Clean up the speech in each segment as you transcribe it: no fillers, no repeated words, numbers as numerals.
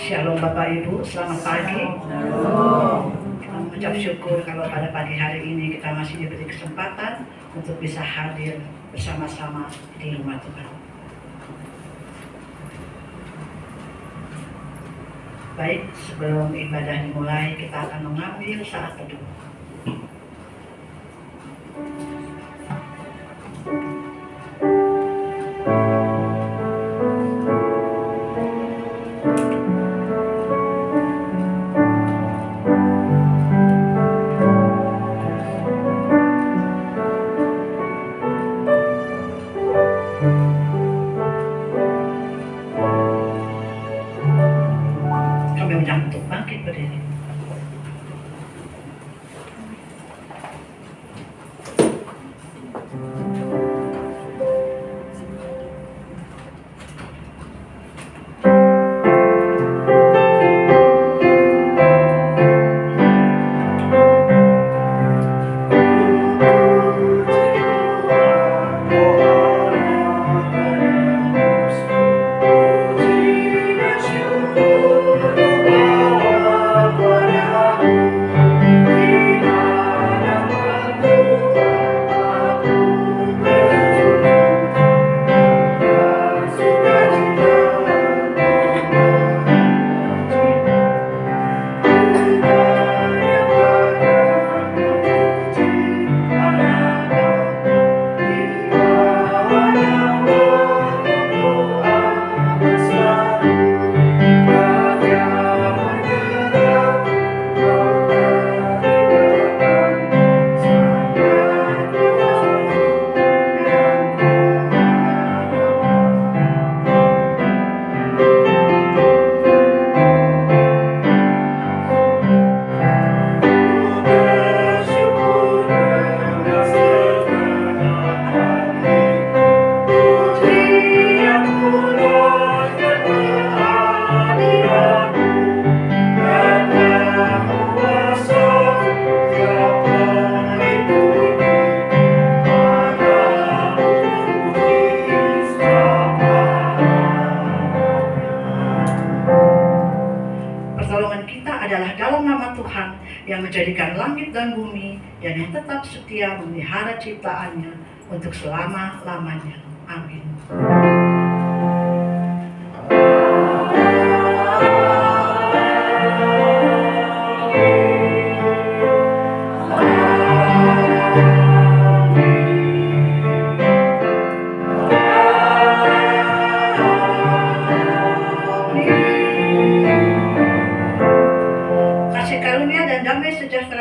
Shalom Bapak Ibu, selamat pagi. Kita mengucap syukur kalau pada pagi hari ini kita masih diberi kesempatan untuk bisa hadir bersama-sama di rumah Tuhan. Baik, sebelum ibadah dimulai, kita akan mengambil saat teduh. Menjadikan langit dan bumi dan yang tetap setia memelihara ciptaannya untuk selama-lamanya. Amin.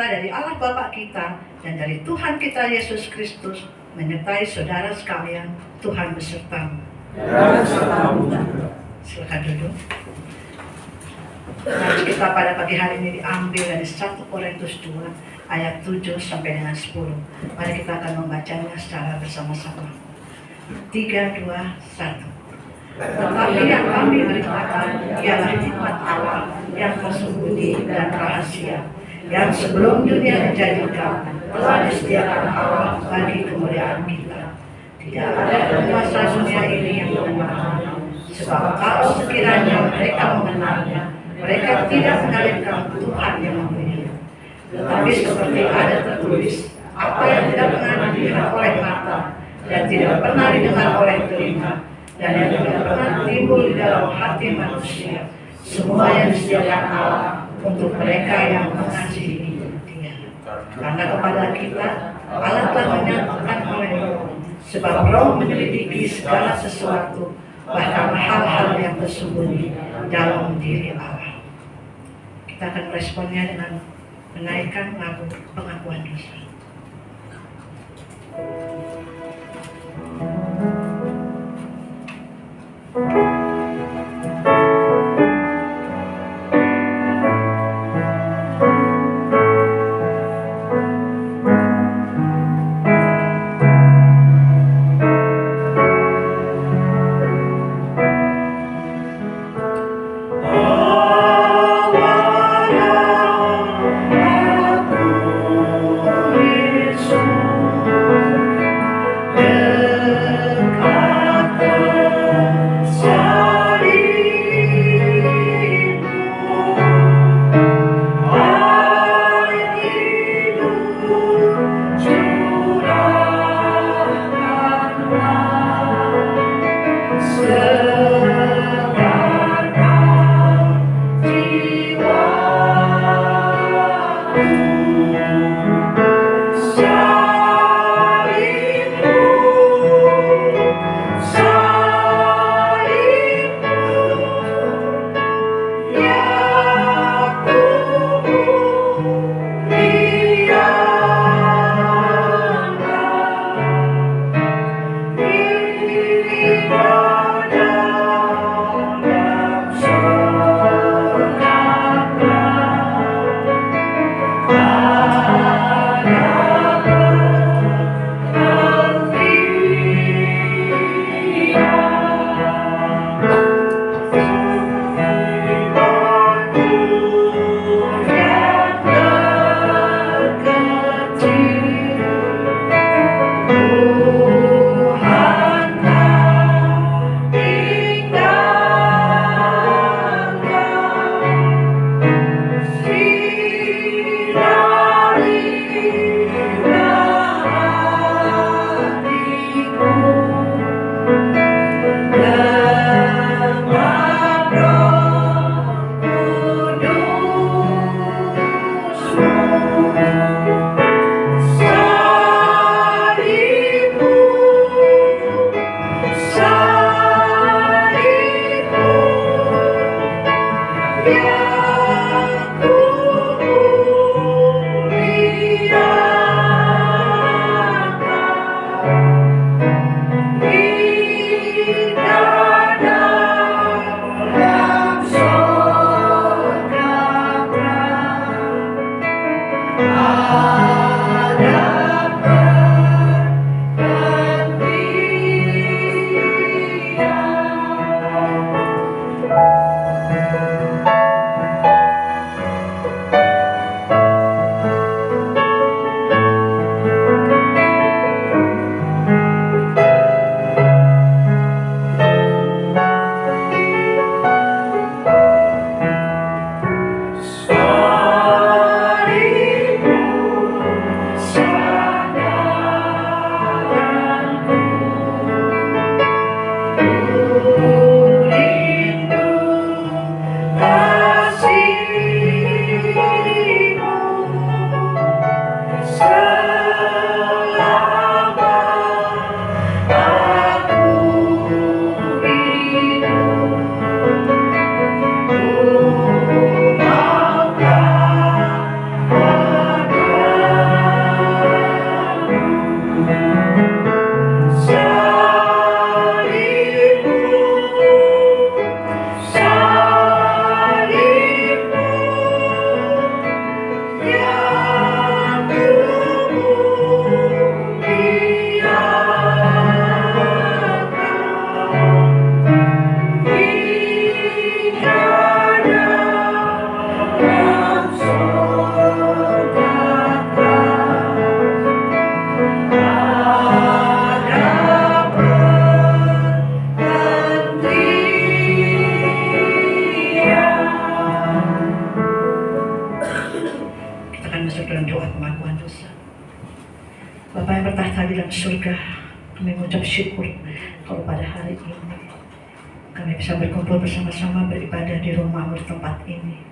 Dari Allah Bapa kita dan dari Tuhan kita Yesus Kristus menyertai saudara sekalian. Tuhan besertamu. Silakan duduk. Nah, kita pada pagi hari ini diambil dari 1 Korintus 2 ayat 7 sampai dengan 10. Mari kita akan membacanya secara bersama-sama. 3, 2, 1. Tetapi yang kami beritakan ialah hikmat Allah yang tersembunyi dan rahasia, yang sebelum dunia dijadikan telah disediakan Allah bagi kemuliaan kita. Tidak ada penguasa dunia ini yang mengenalnya, sebab kalau sekiranya mereka mengenalnya, mereka tidak mengalihkan Tuhan yang mulia. Tetapi seperti ada tertulis, apa yang tidak pernah dilihat oleh mata dan tidak pernah didengar oleh telinga dan yang tidak pernah timbul di dalam hati manusia, semua yang disediakan Allah untuk mereka yang mengasihi Dia. Karena kepada kita Allah telah menyatakan oleh Roh, sebab Roh menyelidiki segala sesuatu, bahkan hal-hal yang tersembunyi dalam diri Allah. Kita akan meresponnya dengan menaikkan lagu pengakuan dosa. So Surga, kami mengucap syukur kalau pada hari ini kami bisa berkumpul bersama-sama beribadah di rumah-Mu di tempat ini.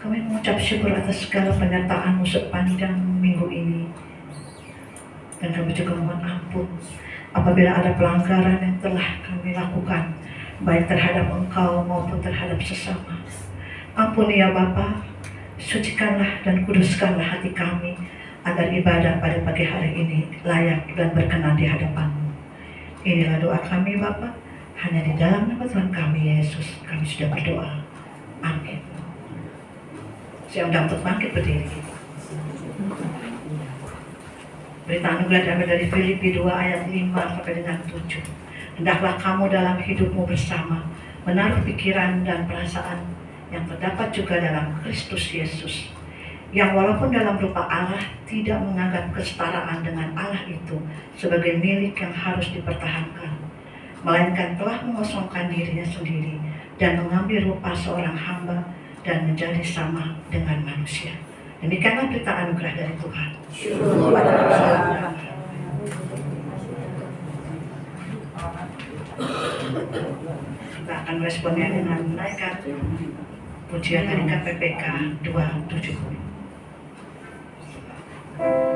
Kami mengucap syukur atas segala penyertaan-Mu sepanjang minggu ini, dan kami juga mohon ampun apabila ada pelanggaran yang telah kami lakukan, baik terhadap Engkau maupun terhadap sesama. Ampuni ya Bapa, sucikanlah dan kuduskanlah hati kami agar ibadah pada pagi hari ini layak dan berkenan di hadapan-Mu. Inilah doa kami Bapa, hanya di dalam nama Tuhan kami Yesus kami sudah berdoa. Amin. Saya undang untuk bangkit berdiri. Berita anugerah diambil dari Filipi 2 ayat 5 sampai dengan 7. Hendaklah kamu dalam hidupmu bersama menaruh pikiran dan perasaan yang terdapat juga dalam Kristus Yesus, yang walaupun dalam rupa Allah tidak menganggap kesetaraan dengan Allah itu sebagai milik yang harus dipertahankan, melainkan telah mengosongkan dirinya sendiri dan mengambil rupa seorang hamba dan menjadi sama dengan manusia. Demikianlah berita anugerah dari Tuhan. Kita akan responnya dengan menaikkan pujian dari KPPK 270. Tuhan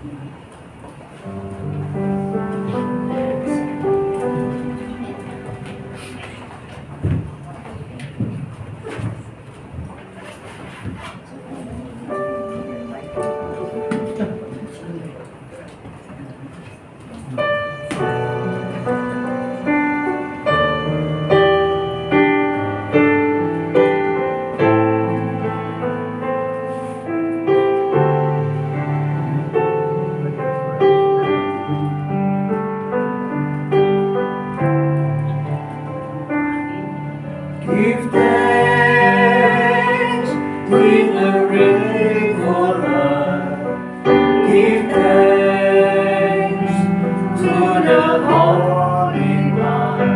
Give thanks with a grateful heart. Give thanks to the Holy One.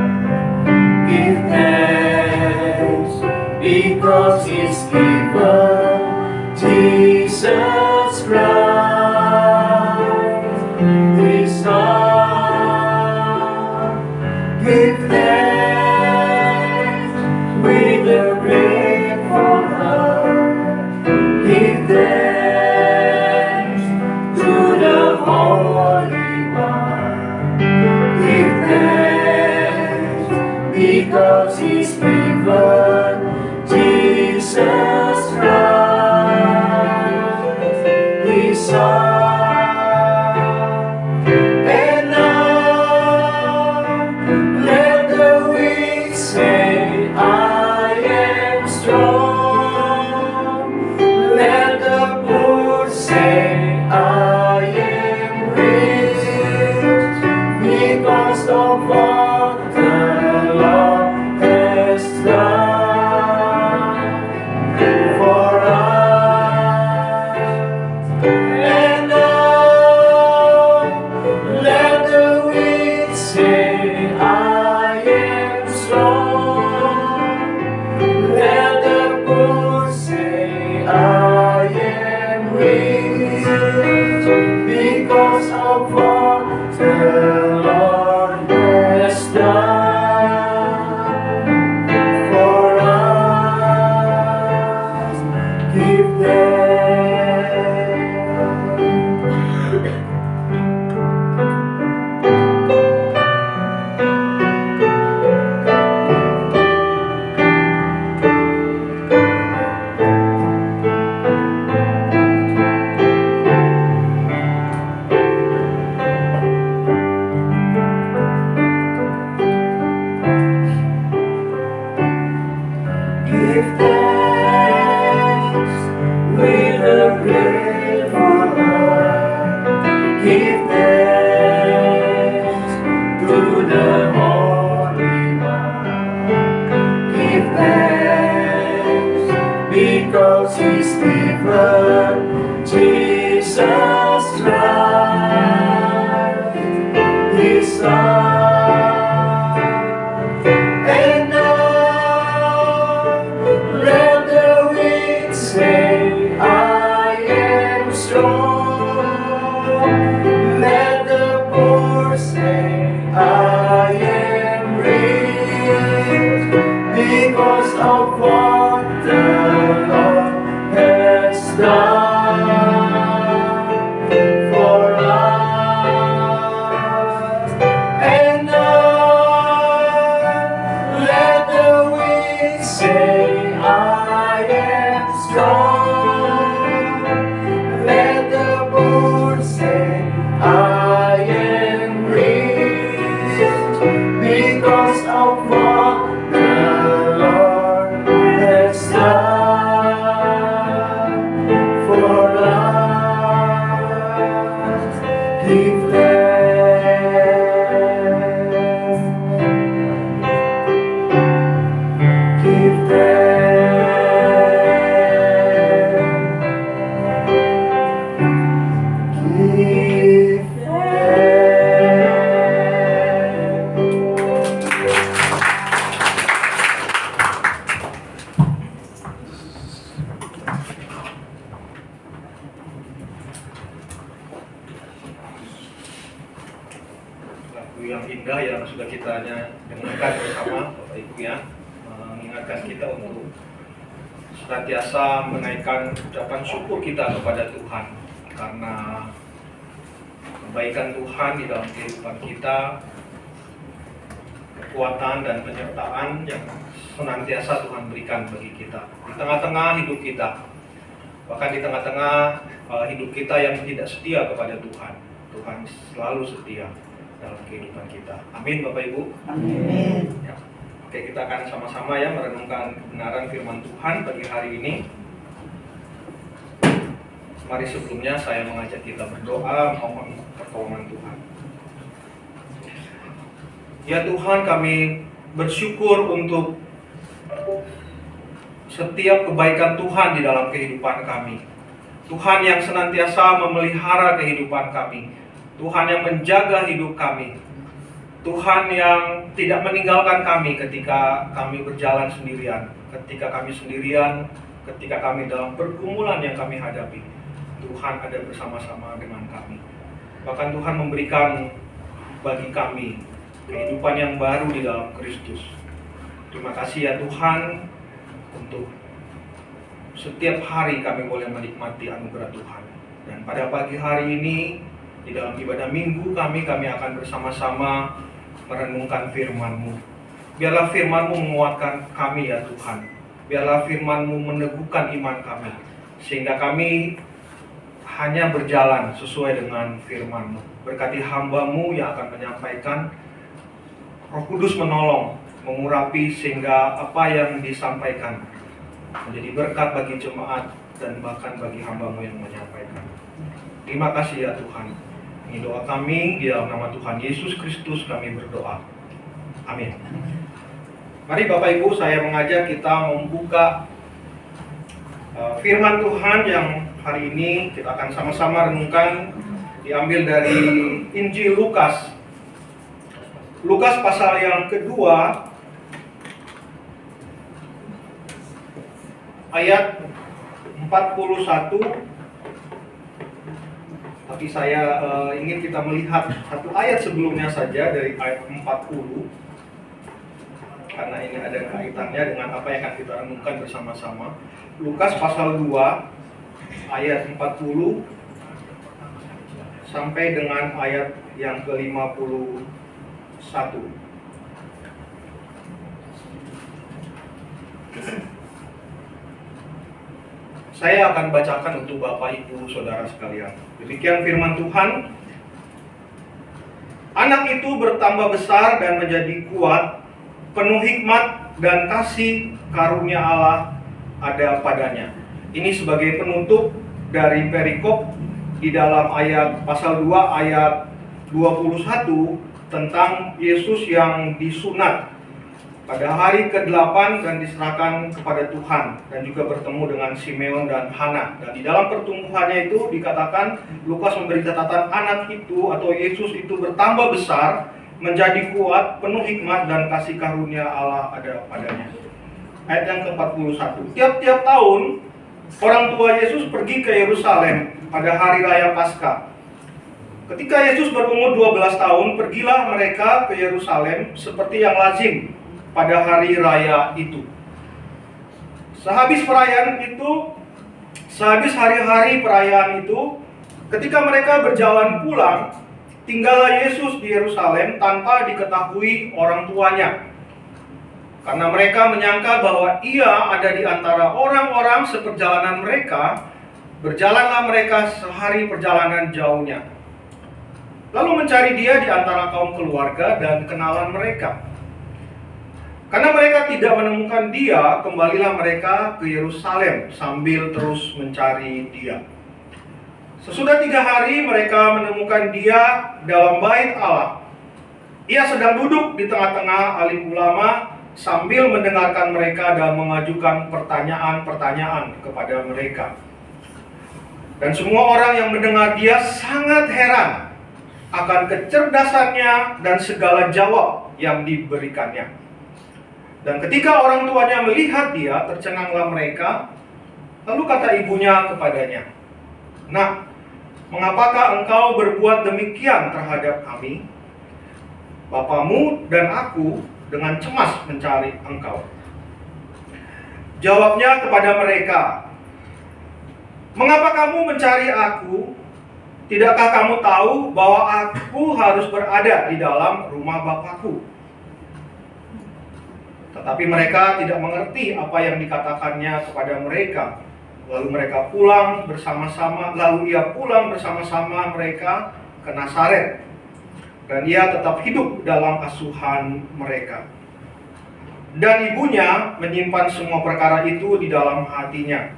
Give thanks because He's given Jesus Christ, His Son. Give thanks with a grateful heart. Give thanks to the Holy One. Give thanks because He's given Jesus Christ, His Son. And now let the weak say, I am strong. Let the poor say, I am rich, because of what the Lord has done for us. And now let the weak say, I am strong. Let the poor say, I am rich, because of what the Lord has done for us. Give thanks with a grateful heart. Give thanks to the Holy One. Give thanks because He's given Jesus Christ, His Son. And now let the weak say, I am strong. Let the poor say, I am rich, because of what the Lord has done for us. And now let the weak say, I am strong. Let the poor say, I am rich, because of what the Lord has done for us. Give thanks. Give thanks. Give Lagu yang indah yang sudah kita dengarkan bersama Bapak Ibu ya, mengingatkan kita untuk senantiasa menaikkan ucapan syukur kita kepada Tuhan karena kebaikan Tuhan di dalam kehidupan kita, kekuatan dan penyertaan yang senantiasa Tuhan berikan bagi kita di tengah-tengah hidup kita, bahkan di tengah-tengah hidup kita yang tidak setia kepada Tuhan. Tuhan selalu setia dalam kehidupan kita. Amin, Bapak Ibu. Amin. Ya. Oke, kita akan sama-sama ya merenungkan kebenaran firman Tuhan pagi hari ini. Mari sebelumnya saya mengajak kita berdoa mohon pertolongan Tuhan. Ya Tuhan, kami bersyukur untuk setiap kebaikan Tuhan di dalam kehidupan kami. Tuhan yang senantiasa memelihara kehidupan kami. Tuhan yang menjaga hidup kami. Tuhan yang tidak meninggalkan kami ketika kami berjalan sendirian. Ketika kami sendirian, ketika kami dalam pergumulan yang kami hadapi, Tuhan ada bersama-sama dengan kami. Bahkan Tuhan memberikan bagi kami kehidupan yang baru di dalam Kristus. Terima kasih ya Tuhan, untuk setiap hari kami boleh menikmati anugerah Tuhan. Dan pada pagi hari ini, di dalam ibadah minggu kami akan bersama-sama merenungkan firman-Mu. Biarlah firman-Mu menguatkan kami ya Tuhan. Biarlah firman-Mu meneguhkan iman kami, sehingga kami hanya berjalan sesuai dengan firman-Mu. Berkati hamba-Mu yang akan menyampaikan. Roh Kudus menolong, mengurapi sehingga apa yang disampaikan menjadi berkat bagi jemaat dan bahkan bagi hamba-Mu yang menyampaikan. Terima kasih ya Tuhan. Ini doa kami di dalam nama Tuhan Yesus Kristus kami berdoa. Amin. Mari Bapak Ibu, saya mengajak kita membuka firman Tuhan yang hari ini kita akan sama-sama renungkan, diambil dari Injil Lukas. Lukas pasal yang kedua, ayat 41. Tapi saya ingin kita melihat satu ayat sebelumnya saja, dari ayat 40. Karena ini ada kaitannya dengan apa yang akan kita renungkan bersama-sama. Lukas pasal 2, ayat 40 sampai dengan ayat yang ke-51. Saya akan bacakan untuk Bapak Ibu Saudara sekalian. Demikian firman Tuhan. Anak itu bertambah besar dan menjadi kuat, penuh hikmat dan kasih karunia Allah ada padanya. Ini sebagai penutup dari perikop di dalam ayat pasal 2 ayat 21 tentang Yesus yang disunat pada hari ke-8 dan diserahkan kepada Tuhan, dan juga bertemu dengan Simeon dan Hana. Dan di dalam pertumbuhannya itu dikatakan, Lukas memberi catatan anak itu atau Yesus itu bertambah besar, menjadi kuat, penuh hikmat dan kasih karunia Allah ada padanya. Ayat yang ke-41. Tiap-tiap tahun orang tua Yesus pergi ke Yerusalem pada hari raya Paskah. Ketika Yesus berumur 12 tahun, pergilah mereka ke Yerusalem seperti yang lazim pada hari raya itu. Sehabis hari-hari perayaan itu, ketika mereka berjalan pulang, tinggallah Yesus di Yerusalem tanpa diketahui orang tuanya. Karena mereka menyangka bahwa ia ada di antara orang-orang seperjalanan mereka, berjalanlah mereka sehari perjalanan jauhnya. Lalu mencari dia di antara kaum keluarga dan kenalan mereka. Karena mereka tidak menemukan dia, kembalilah mereka ke Yerusalem sambil terus mencari dia. Sesudah 3 hari mereka menemukan dia dalam bait Allah. Ia sedang duduk di tengah-tengah alim ulama sambil mendengarkan mereka dan mengajukan pertanyaan-pertanyaan kepada mereka. Dan semua orang yang mendengar dia sangat heran akan kecerdasannya dan segala jawab yang diberikannya. Dan ketika orang tuanya melihat dia, tercenganglah mereka. Lalu kata ibunya kepadanya, "Nak, mengapakah engkau berbuat demikian terhadap kami? Bapamu dan aku dengan cemas mencari engkau." Jawabnya kepada mereka, "Mengapa kamu mencari aku? Tidakkah kamu tahu bahwa aku harus berada di dalam rumah Bapakku? Tetapi mereka tidak mengerti apa yang dikatakannya kepada mereka. Lalu mereka pulang bersama-sama, lalu ia pulang bersama-sama mereka ke Nazaret. Dan ia tetap hidup dalam asuhan mereka. Dan ibunya menyimpan semua perkara itu di dalam hatinya.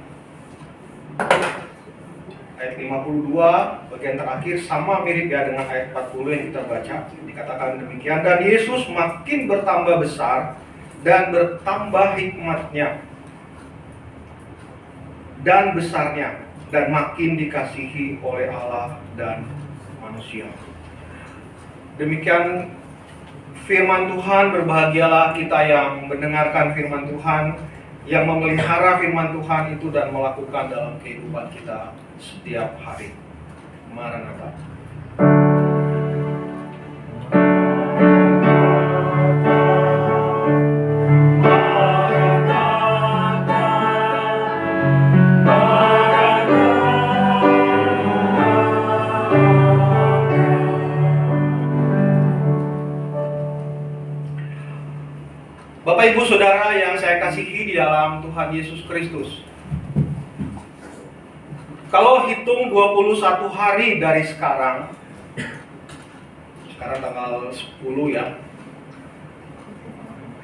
Ayat 52 bagian terakhir sama mirip ya dengan ayat 40 yang kita baca. Dikatakan demikian, dan Yesus makin bertambah besar dan bertambah hikmatnya dan besarnya, dan makin dikasihi oleh Allah dan manusia. Demikian firman Tuhan. Berbahagialah kita yang mendengarkan firman Tuhan, yang memelihara firman Tuhan itu dan melakukan dalam kehidupan kita setiap hari. Maranatha. Bapak Ibu Saudara yang saya kasihi di dalam Tuhan Yesus Kristus. Kalau hitung 21 hari dari sekarang tanggal 10 ya.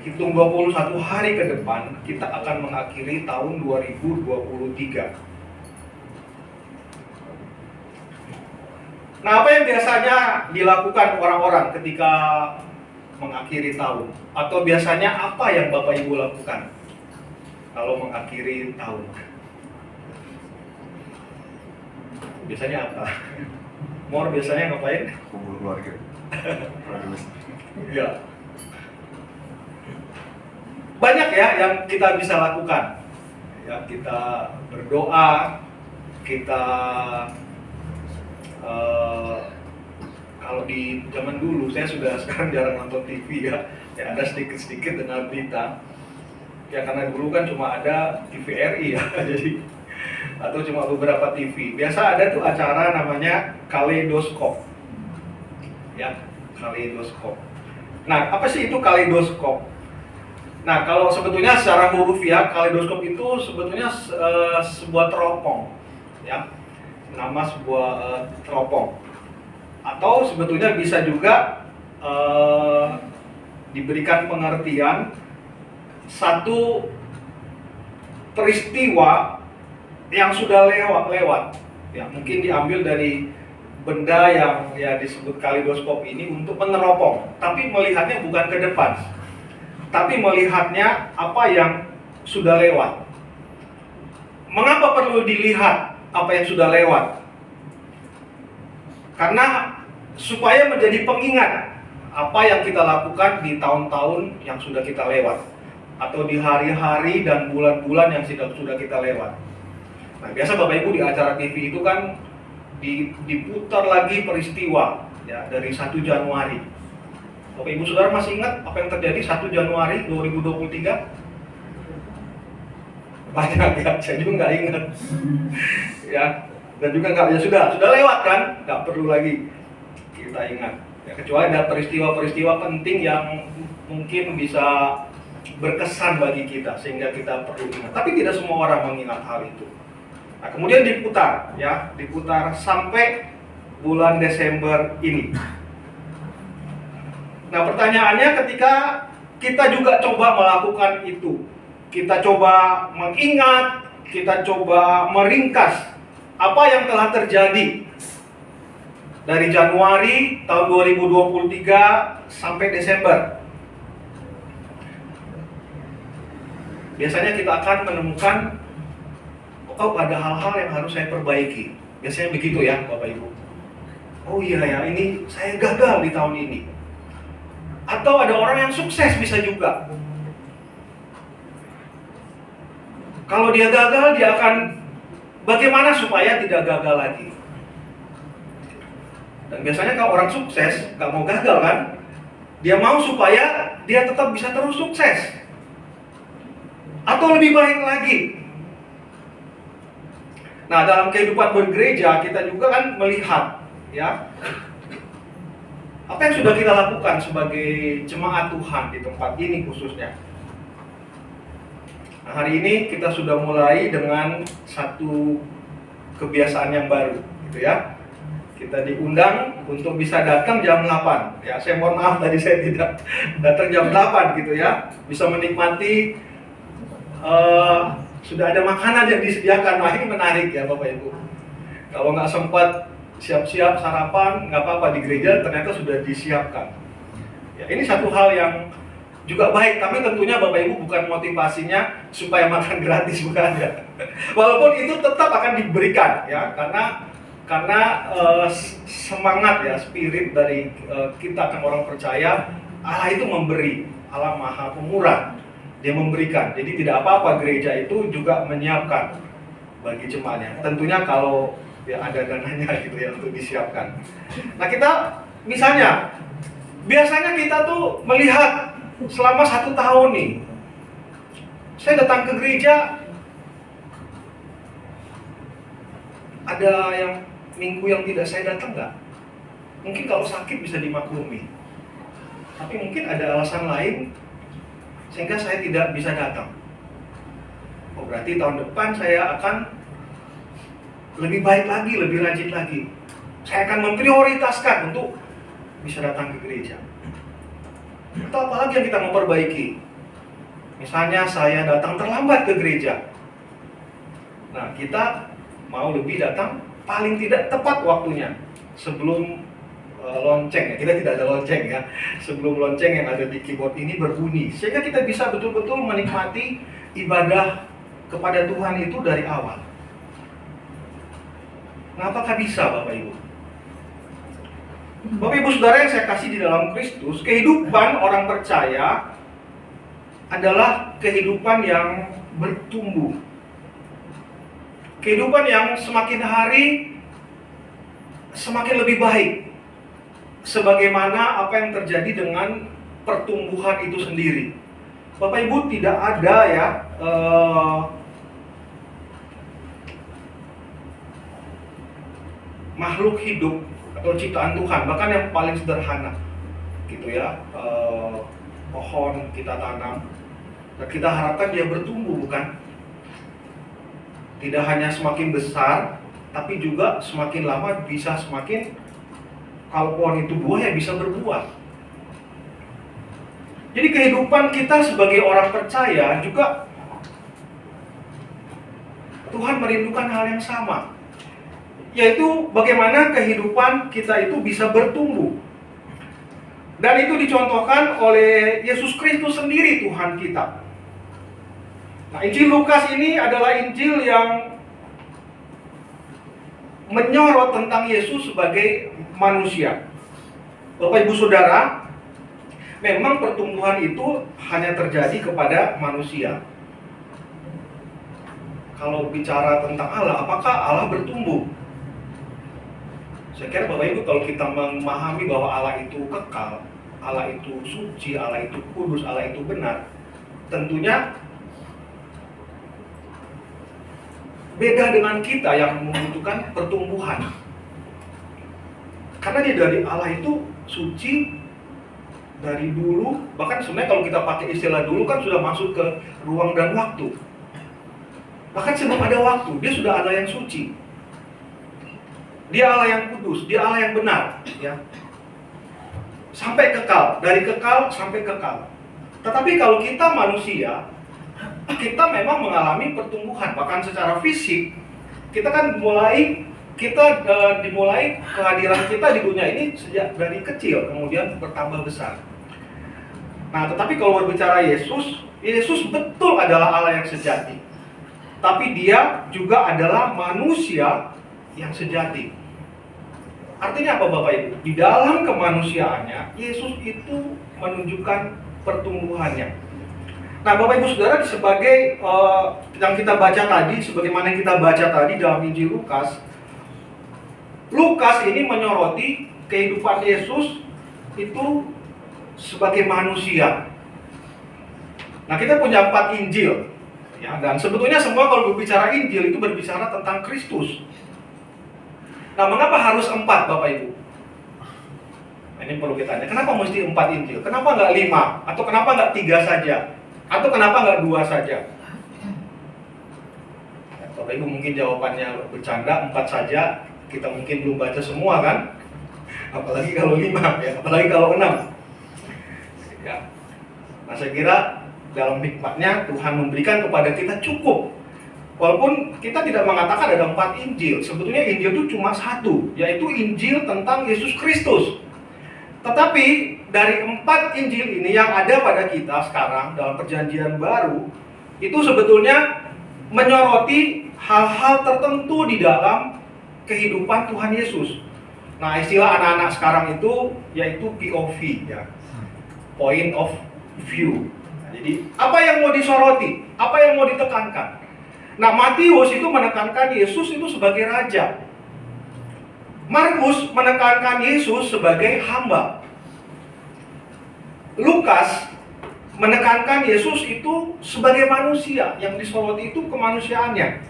Hitung 21 hari ke depan, kita akan mengakhiri tahun 2023. Nah, apa yang biasanya dilakukan orang-orang ketika mengakhiri tahun? Atau biasanya apa yang Bapak Ibu lakukan kalau mengakhiri tahun? Biasanya apa? Mor biasanya ngapain? Kumpul keluarga. Ya. Banyak ya yang kita bisa lakukan. Ya, kita berdoa, kita kalau di zaman dulu, saya sudah sekarang jarang nonton TV ya. Ya ada sedikit-sedikit dengan berita. Ya karena dulu kan cuma ada TVRI ya, jadi atau cuma beberapa TV. Biasa ada tuh acara namanya kaleidoskop. Ya, kaleidoskop. Nah, apa sih itu kaleidoskop? Nah, kalau sebetulnya secara hurufiah, kaleidoskop itu sebetulnya sebuah teropong, ya, nama sebuah teropong. Atau sebetulnya bisa juga diberikan pengertian satu peristiwa yang sudah lewat, ya mungkin diambil dari benda yang ya disebut kaleidoskop ini untuk meneropong, tapi melihatnya bukan ke depan, tapi melihatnya apa yang sudah lewat. Mengapa perlu dilihat apa yang sudah lewat? Karena supaya menjadi pengingat apa yang kita lakukan di tahun-tahun yang sudah kita lewat, atau di hari-hari dan bulan-bulan yang sudah kita lewat. Nah, biasa Bapak Ibu di acara TV itu kan diputar lagi peristiwa ya dari 1 Januari. Bapak Ibu Saudara masih ingat apa yang terjadi 1 Januari 2023? Banyak ya, saya juga nggak ingat. Ya, dan juga nggak, ya sudah lewat kan, nggak perlu lagi kita ingat. Ya, kecuali ada peristiwa-peristiwa penting yang mungkin bisa berkesan bagi kita sehingga kita perlu ingat. Tapi tidak semua orang mengingat hal itu. Nah, kemudian diputar sampai bulan Desember ini. Nah, pertanyaannya ketika kita juga coba melakukan itu, kita coba mengingat, kita coba meringkas apa yang telah terjadi dari Januari tahun 2023 sampai Desember. Biasanya kita akan menemukan ada hal-hal yang harus saya perbaiki. Biasanya begitu ya Bapak Ibu. Oh iya ya, ini saya gagal di tahun ini. Atau ada orang yang sukses bisa juga. Kalau dia gagal, dia akan bagaimana supaya tidak gagal lagi. Dan biasanya kalau orang sukses, gak mau gagal kan, dia mau supaya dia tetap bisa terus sukses. Atau lebih baik lagi. Nah, dalam kehidupan bergereja kita juga kan melihat, ya, apa yang sudah kita lakukan sebagai jemaat Tuhan di tempat ini khususnya. Nah, hari ini kita sudah mulai dengan satu kebiasaan yang baru, gitu ya. Kita diundang untuk bisa datang jam 8. Ya, saya mohon maaf tadi saya tidak datang jam 8 gitu ya. Bisa menikmati sudah ada makanan yang disediakan. Nah, ini menarik ya Bapak Ibu. Kalau nggak sempat siap-siap sarapan, nggak apa-apa, di gereja ternyata sudah disiapkan. Ya, ini satu hal yang juga baik, tapi tentunya Bapak Ibu bukan motivasinya supaya makan gratis, bukan ya. Walaupun itu tetap akan diberikan ya, karena semangat ya, spirit dari kita kan orang percaya, Allah itu memberi, Allah Maha Pemurah, Dia memberikan. Jadi tidak apa-apa gereja itu juga menyiapkan bagi jemaatnya. Tentunya kalau ya ada dananya gitu ya untuk disiapkan. Nah, kita misalnya biasanya kita tuh melihat selama 1 tahun nih, saya datang ke gereja, ada yang minggu yang tidak saya datang nggak? Mungkin kalau sakit bisa dimaklumi, tapi mungkin ada alasan lain sehingga saya tidak bisa datang. Oh, berarti tahun depan saya akan lebih baik lagi, lebih rajin lagi. Saya akan memprioritaskan untuk bisa datang ke gereja. Atau apalagi yang kita mau perbaiki. Misalnya saya datang terlambat ke gereja. Nah, kita mau lebih datang paling tidak tepat waktunya sebelum lonceng ya. Kita tidak ada lonceng ya. Sebelum lonceng yang ada di keyboard ini berbunyi, sehingga kita bisa betul-betul menikmati ibadah kepada Tuhan itu dari awal. Nah, apakah bisa Bapak Ibu? Bapak Ibu Saudara yang saya kasih di dalam Kristus, kehidupan orang percaya adalah kehidupan yang bertumbuh. Kehidupan yang semakin hari semakin lebih baik. Sebagaimana apa yang terjadi dengan pertumbuhan itu sendiri. Bapak Ibu, tidak ada ya makhluk hidup atau ciptaan Tuhan, bahkan yang paling sederhana gitu ya, pohon kita tanam dan kita harapkan dia bertumbuh, bukan? Tidak hanya semakin besar, tapi juga semakin lama bisa semakin, kalau pohon itu buah ya bisa berbuah. Jadi kehidupan kita sebagai orang percaya juga Tuhan merindukan hal yang sama, yaitu bagaimana kehidupan kita itu bisa bertumbuh. Dan itu dicontohkan oleh Yesus Kristus sendiri, Tuhan kita. Nah, Injil Lukas ini adalah Injil yang menyorot tentang Yesus sebagai manusia. Bapak Ibu Saudara, memang pertumbuhan itu hanya terjadi kepada manusia. Kalau bicara tentang Allah, apakah Allah bertumbuh? Saya kira Bapak Ibu, kalau kita memahami bahwa Allah itu kekal, Allah itu suci, Allah itu kudus, Allah itu benar, tentunya beda dengan kita yang membutuhkan pertumbuhan. Karena dia dari Allah itu suci dari dulu, bahkan sebenarnya kalau kita pakai istilah dulu kan sudah masuk ke ruang dan waktu. Bahkan sebelum ada waktu, dia sudah Allah yang suci. Dia Allah yang kudus, dia Allah yang benar, ya. Sampai kekal, dari kekal sampai kekal. Tetapi kalau kita manusia, kita memang mengalami pertumbuhan, bahkan secara fisik kita kan dimulai kehadiran kita di dunia ini sejak dari kecil, kemudian bertambah besar. Nah, tetapi kalau berbicara Yesus betul adalah Allah yang sejati, tapi dia juga adalah manusia yang sejati. Artinya apa Bapak Ibu? Di dalam kemanusiaannya, Yesus itu menunjukkan pertumbuhannya. Nah, Bapak Ibu Saudara, sebagai yang kita baca tadi, sebagaimana yang kita baca tadi dalam Injil Lukas, Lukas ini menyoroti kehidupan Yesus itu sebagai manusia. Nah, kita punya 4 Injil, Ya, dan sebetulnya semua kalau berbicara Injil itu berbicara tentang Kristus. Nah, mengapa harus 4, Bapak Ibu? Nah, ini perlu kita tanya, kenapa mesti 4 Injil? Kenapa nggak 5? Atau kenapa nggak 3 saja? Atau kenapa nggak 2 saja? Ya, Bapak Ibu mungkin jawabannya bercanda, 4 saja. Kita mungkin belum baca semua kan? Apalagi kalau 5, ya, apalagi kalau 6. Ya. Nah, saya kira dalam hikmatnya Tuhan memberikan kepada kita cukup. Walaupun kita tidak mengatakan ada 4 Injil, sebetulnya Injil itu cuma 1, yaitu Injil tentang Yesus Kristus. Tetapi dari 4 Injil ini yang ada pada kita sekarang dalam perjanjian baru, itu sebetulnya menyoroti hal-hal tertentu di dalam kehidupan Tuhan Yesus. Nah, istilah anak-anak sekarang itu yaitu POV, ya, point of view. Nah, jadi apa yang mau disoroti, apa yang mau ditekankan. Nah, Matius itu menekankan Yesus itu sebagai raja. Markus menekankan Yesus sebagai hamba. Lukas menekankan Yesus itu sebagai manusia, yang disoroti itu kemanusiaannya.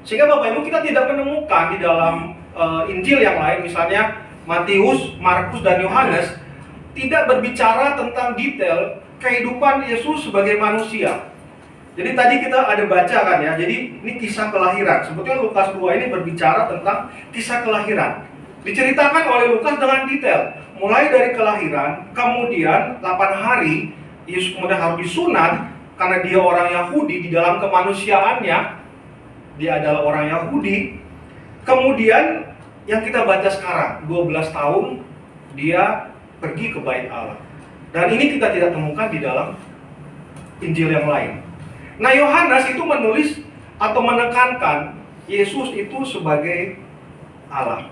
Sehingga Bapak Ibu kita tidak menemukan di dalam Injil yang lain, misalnya Matius, Markus, dan Yohanes, tidak berbicara tentang detail kehidupan Yesus sebagai manusia. Jadi tadi kita ada baca kan ya, jadi ini kisah kelahiran. Sebetulnya Lukas 2 ini berbicara tentang kisah kelahiran. Diceritakan oleh Lukas dengan detail. Mulai dari kelahiran, kemudian 8 hari, Yesus kemudian harus disunat karena dia orang Yahudi. Di dalam kemanusiaannya, dia adalah orang Yahudi. Kemudian yang kita baca sekarang, 12 tahun, dia pergi ke bait Allah. Dan ini kita tidak temukan di dalam Injil yang lain. Nah, Yohanes itu menulis atau menekankan Yesus itu sebagai Allah.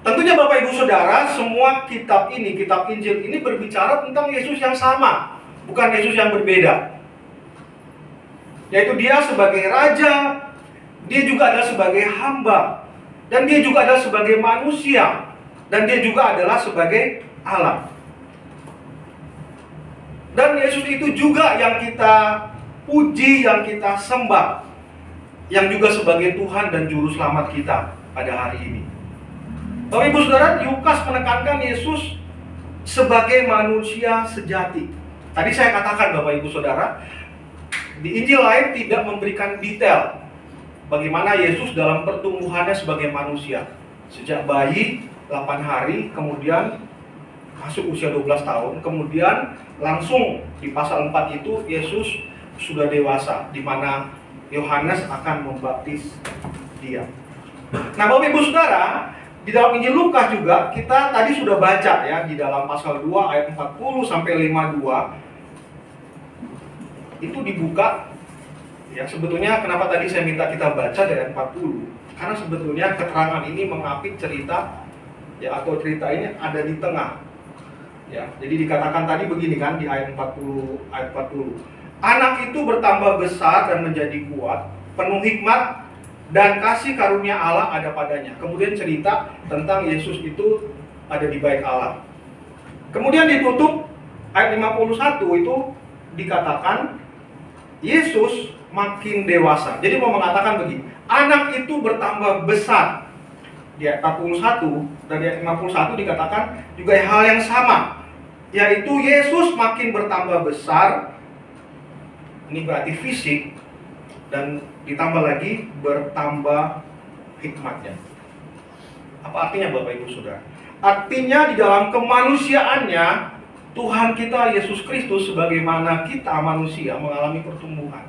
Tentunya Bapak Ibu Saudara, semua kitab ini, kitab Injil ini berbicara tentang Yesus yang sama, bukan Yesus yang berbeda. Yaitu dia sebagai raja, dia juga adalah sebagai hamba, dan dia juga adalah sebagai manusia, dan dia juga adalah sebagai Allah. Dan Yesus itu juga yang kita puji, yang kita sembah, yang juga sebagai Tuhan dan Juru Selamat kita pada hari ini. Bapak Ibu Saudara, Lukas menekankan Yesus sebagai manusia sejati. Tadi saya katakan Bapak Ibu Saudara, di Injil lain tidak memberikan detail bagaimana Yesus dalam pertumbuhannya sebagai manusia. Sejak bayi, 8 hari, kemudian masuk usia 12 tahun, kemudian langsung di pasal 4 itu Yesus sudah dewasa, di mana Yohanes akan membaptis dia. Nah, Bapak Ibu Saudara, di dalam Injil Lukas juga kita tadi sudah baca ya, di dalam pasal 2 ayat 40 sampai 52 itu dibuka ya. Sebetulnya kenapa tadi saya minta kita baca dari ayat 40? Karena sebetulnya keterangan ini mengapit cerita ya, atau cerita ini ada di tengah. Ya, jadi dikatakan tadi begini kan di ayat 40. Anak itu bertambah besar dan menjadi kuat, penuh hikmat dan kasih karunia Allah ada padanya. Kemudian cerita tentang Yesus itu ada di bait Allah. Kemudian ditutup ayat 51 itu dikatakan Yesus makin dewasa. Jadi mau mengatakan begini, anak itu bertambah besar. Di ayat 41 dan di ayat 51 dikatakan juga hal yang sama, yaitu Yesus makin bertambah besar. Ini berarti fisik, dan ditambah lagi bertambah hikmatnya. Apa artinya Bapak Ibu Saudara? Artinya di dalam kemanusiaannya Tuhan kita Yesus Kristus sebagaimana kita manusia mengalami pertumbuhan.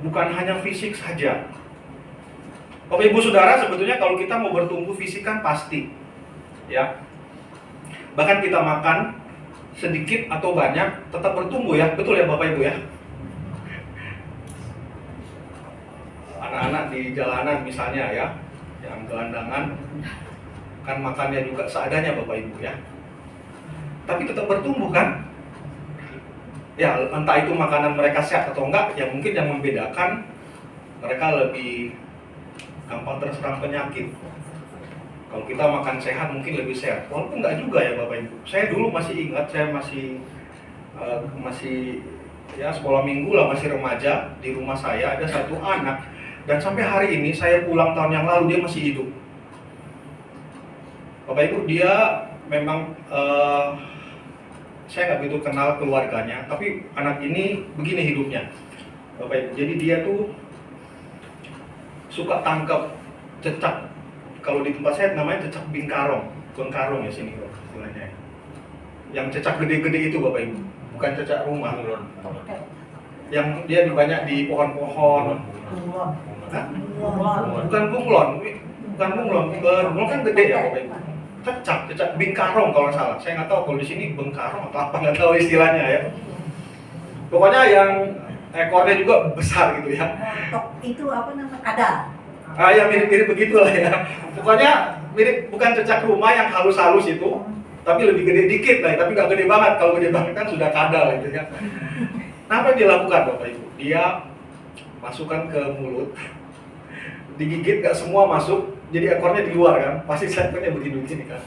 Bukan hanya fisik saja. Bapak Ibu Saudara, sebetulnya kalau kita mau bertumbuh fisik kan pasti, ya. Bahkan kita makan sedikit atau banyak tetap bertumbuh ya, betul ya Bapak Ibu ya. Anak-anak di jalanan misalnya ya, yang gelandangan kan makannya juga seadanya Bapak Ibu ya, tapi tetap bertumbuh kan. Ya, entah itu makanan mereka sehat atau enggak, ya mungkin yang membedakan mereka lebih gampang terserang penyakit. Kalau kita makan sehat mungkin lebih sehat, walaupun enggak juga ya Bapak Ibu. Saya dulu masih ingat, saya masih ya sekolah minggu lah, masih remaja. Di rumah saya ada satu anak, dan sampai hari ini saya pulang tahun yang lalu dia masih hidup. Bapak Ibu, dia memang saya nggak begitu kenal keluarganya, tapi anak ini begini hidupnya, Bapak Ibu. Jadi dia tuh suka tangkap cecak. Kalau di tempat saya namanya cecak bingkarong ya sini istilahnya. Yang cecak gede-gede itu Bapak Ibu, bukan cecak rumah. Yang dia banyak di pohon-pohon. Hah? Bukan bunglon, bunglon kan gede ya Bapak Ibu. Cecak bingkarong kalau nggak salah. Saya nggak tahu kalau di sini bengkarong atau apa, nggak tahu istilahnya ya. Pokoknya yang ekornya juga besar gitu ya. Itu apa namanya? Ada. Ya mirip-mirip begitulah ya. Pokoknya mirip, bukan cecak rumah yang halus-halus itu, tapi lebih gede dikit lah. Tapi nggak gede banget. Kalau gede banget kan sudah kadal gitu ya. Nah, apa yang dia lakukan Bapak Ibu? Dia masukkan ke mulut, digigit, nggak semua masuk. Jadi ekornya di luar kan, pasti ekornya begini kan.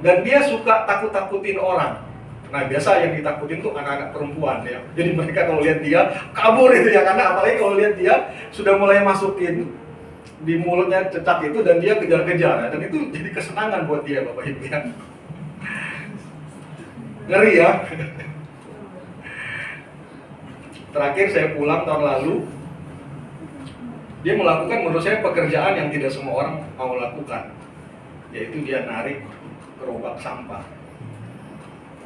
Dan dia suka takut-takutin orang. Nah biasa yang ditakutin tuh anak-anak perempuan ya. Jadi mereka kalau lihat dia kabur itu ya, karena apalagi kalau lihat dia sudah mulai masukin di mulutnya cecak itu dan dia kejar-kejar ya. Dan itu jadi kesenangan buat dia Bapak Ibu ya. Ngeri ya. Terakhir saya pulang tahun lalu, dia melakukan menurut saya pekerjaan yang tidak semua orang mau lakukan, yaitu dia narik gerobak sampah.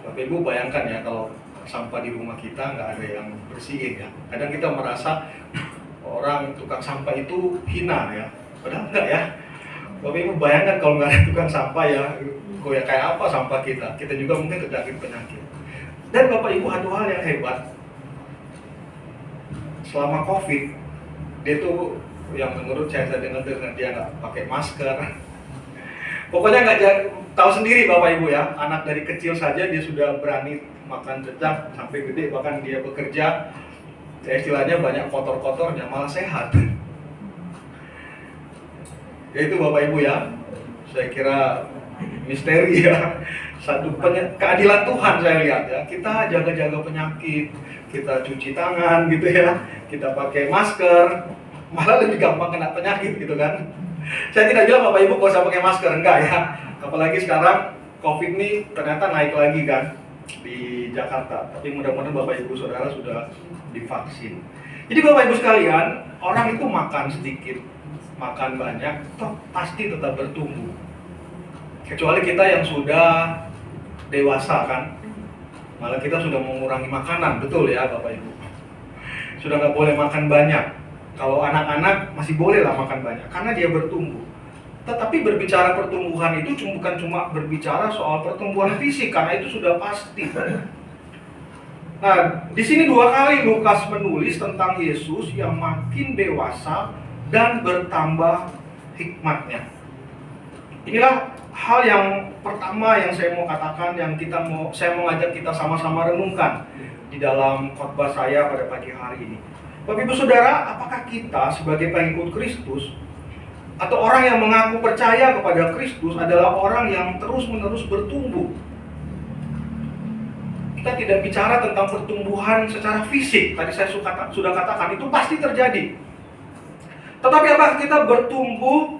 Bapak Ibu bayangkan ya, kalau sampah di rumah kita nggak ada yang bersihin ya. Kadang kita merasa orang tukang sampah itu hina ya, padahal enggak ya. Bapak Ibu bayangkan kalau nggak ada tukang sampah ya, kayak apa sampah kita juga mungkin terjangkit penyakit. Dan Bapak Ibu, satu hal yang hebat, selama COVID, dia tuh yang menurut saya dengar dia nggak pakai masker. Pokoknya nggak tahu sendiri Bapak Ibu ya, anak dari kecil saja dia sudah berani makan cecak sampai gede, bahkan dia bekerja ya istilahnya banyak kotor-kotornya malah sehat. Ya itu Bapak Ibu ya, saya kira misteri ya, satu keadilan Tuhan saya lihat ya. Kita jaga-jaga penyakit, kita cuci tangan gitu ya, kita pakai masker, malah lebih gampang kena penyakit gitu kan. Saya tidak bilang Bapak Ibu gak usah pakai masker, enggak ya. Apalagi sekarang COVID ini ternyata naik lagi kan di Jakarta. Tapi mudah-mudahan Bapak Ibu Saudara sudah divaksin. Jadi Bapak Ibu sekalian, orang itu makan sedikit, makan banyak, toh pasti tetap bertumbuh. Kecuali kita yang sudah dewasa kan, malah kita sudah mengurangi makanan, betul ya Bapak Ibu. Sudah nggak boleh makan banyak. Kalau anak-anak masih boleh lah makan banyak, karena dia bertumbuh. Tetapi berbicara pertumbuhan itu bukan cuma berbicara soal pertumbuhan fisik, karena itu sudah pasti. Nah, di sini 2 kali Lukas menulis tentang Yesus yang makin dewasa dan bertambah hikmatnya. Inilah hal yang pertama yang saya mau katakan, yang saya mau ngajak kita sama-sama renungkan di dalam khotbah saya pada pagi hari ini. Bapak Ibu Saudara, apakah kita sebagai pengikut Kristus atau orang yang mengaku percaya kepada Kristus adalah orang yang terus-menerus bertumbuh? Kita tidak bicara tentang pertumbuhan secara fisik, tadi saya sudah katakan itu pasti terjadi. Tetapi apakah kita bertumbuh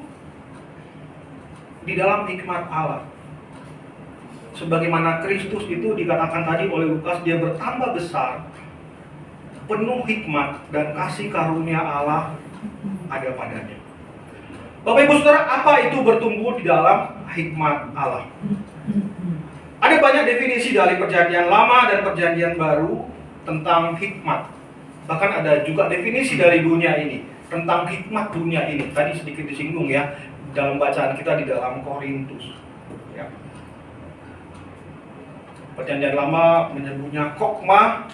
di dalam hikmat Allah? Sebagaimana Kristus itu dikatakan tadi oleh Lukas, dia bertambah besar, penuh hikmat dan kasih karunia Allah ada padanya. Bapak Ibu Saudara, apa itu bertumbuh di dalam hikmat Allah? Ada banyak definisi dari Perjanjian Lama dan Perjanjian Baru tentang hikmat. Bahkan ada juga definisi dari dunia ini tentang hikmat dunia ini. Tadi sedikit disinggung ya dalam bacaan kita di dalam Korintus. Ya. Perjanjian Lama menyebutnya kokmah,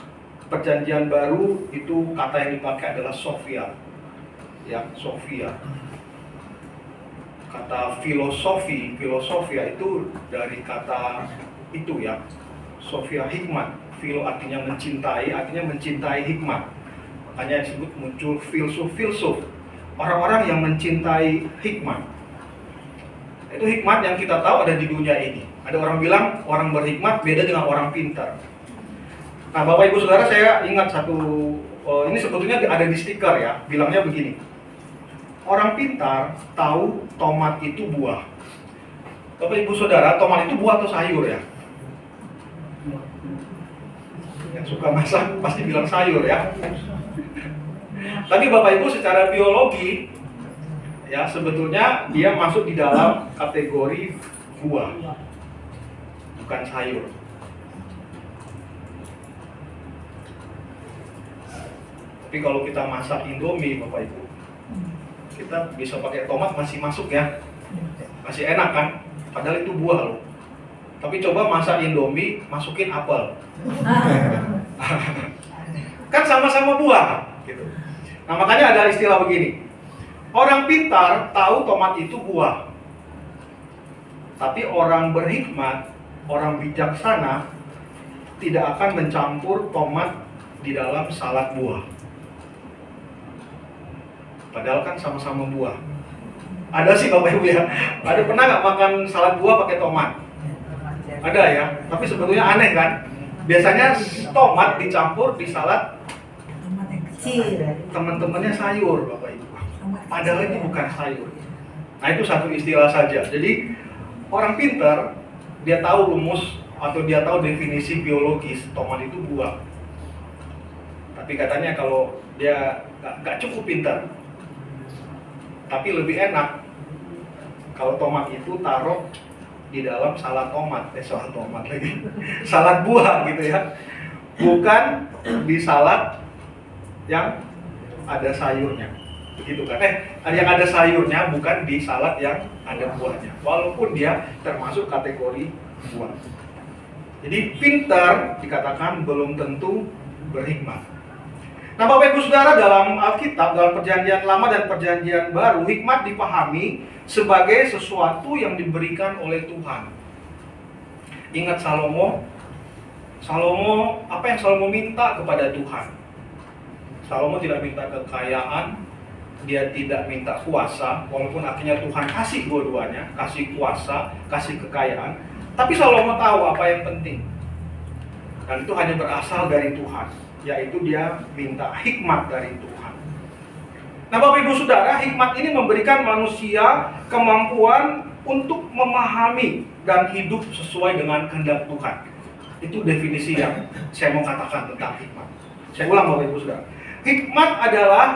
Perjanjian Baru itu kata yang dipakai adalah Sophia. Ya, Sophia. Kata filosofia itu dari kata itu ya, Sophia hikmat. Philo artinya mencintai, artinya mencintai hikmat. Makanya disebut muncul filsuf. Orang-orang yang mencintai hikmat. Itu hikmat yang kita tahu ada di dunia ini. Ada orang bilang orang berhikmat beda dengan orang pintar. Nah, Bapak Ibu Saudara, saya ingat satu, ini sebetulnya ada di stiker ya, bilangnya begini. Orang pintar tahu tomat itu buah. Bapak Ibu Saudara, tomat itu buah atau sayur ya? Yang suka masak pasti bilang sayur ya. Tapi Bapak Ibu secara biologi ya sebetulnya dia masuk di dalam kategori buah, bukan sayur. Tapi kalau kita masak Indomie Bapak Ibu, kita bisa pakai tomat masih masuk ya, masih enak kan? Padahal itu buah loh. Tapi coba masak Indomie masukin apel, kan sama-sama buah gitu. Nah makanya ada istilah begini, orang pintar tahu tomat itu buah, tapi orang berhikmat, orang bijaksana tidak akan mencampur tomat di dalam salad buah. Padahal kan sama-sama buah. Ada sih Bapak Ibu ya, ada pernah nggak makan salad buah pakai tomat? Ada ya, tapi sebetulnya aneh kan? Biasanya tomat dicampur di salad Tomat yang kecil. teman-temannya sayur Bapak Ibu. Padahal itu bukan sayur. Nah itu satu istilah saja. Jadi orang pintar dia tahu rumus atau dia tahu definisi biologis tomat itu buah. Tapi katanya kalau dia nggak cukup pintar, tapi lebih enak kalau tomat itu taruh di dalam salad tomat, salad tomat lagi, salad buah gitu ya, bukan di salad yang ada sayurnya, begitu kan? Yang ada sayurnya bukan di salad yang ada buahnya, walaupun dia termasuk kategori buah. Jadi pintar dikatakan belum tentu berhikmat. Nah Bapak Ibu Saudara, dalam Alkitab, dalam Perjanjian Lama dan Perjanjian Baru, hikmat dipahami sebagai sesuatu yang diberikan oleh Tuhan. Ingat Salomo, apa yang Salomo minta kepada Tuhan? Salomo tidak minta kekayaan, dia tidak minta kuasa, walaupun akhirnya Tuhan kasih dua-duanya, kasih kuasa, kasih kekayaan. Tapi Salomo tahu apa yang penting, dan itu hanya berasal dari Tuhan, yaitu dia minta hikmat dari Tuhan. Nah Bapak Ibu Saudara, hikmat ini memberikan manusia kemampuan untuk memahami dan hidup sesuai dengan kehendak Tuhan. Itu definisi yang saya mau katakan tentang hikmat. Saya ulang Bapak Ibu Saudara, hikmat adalah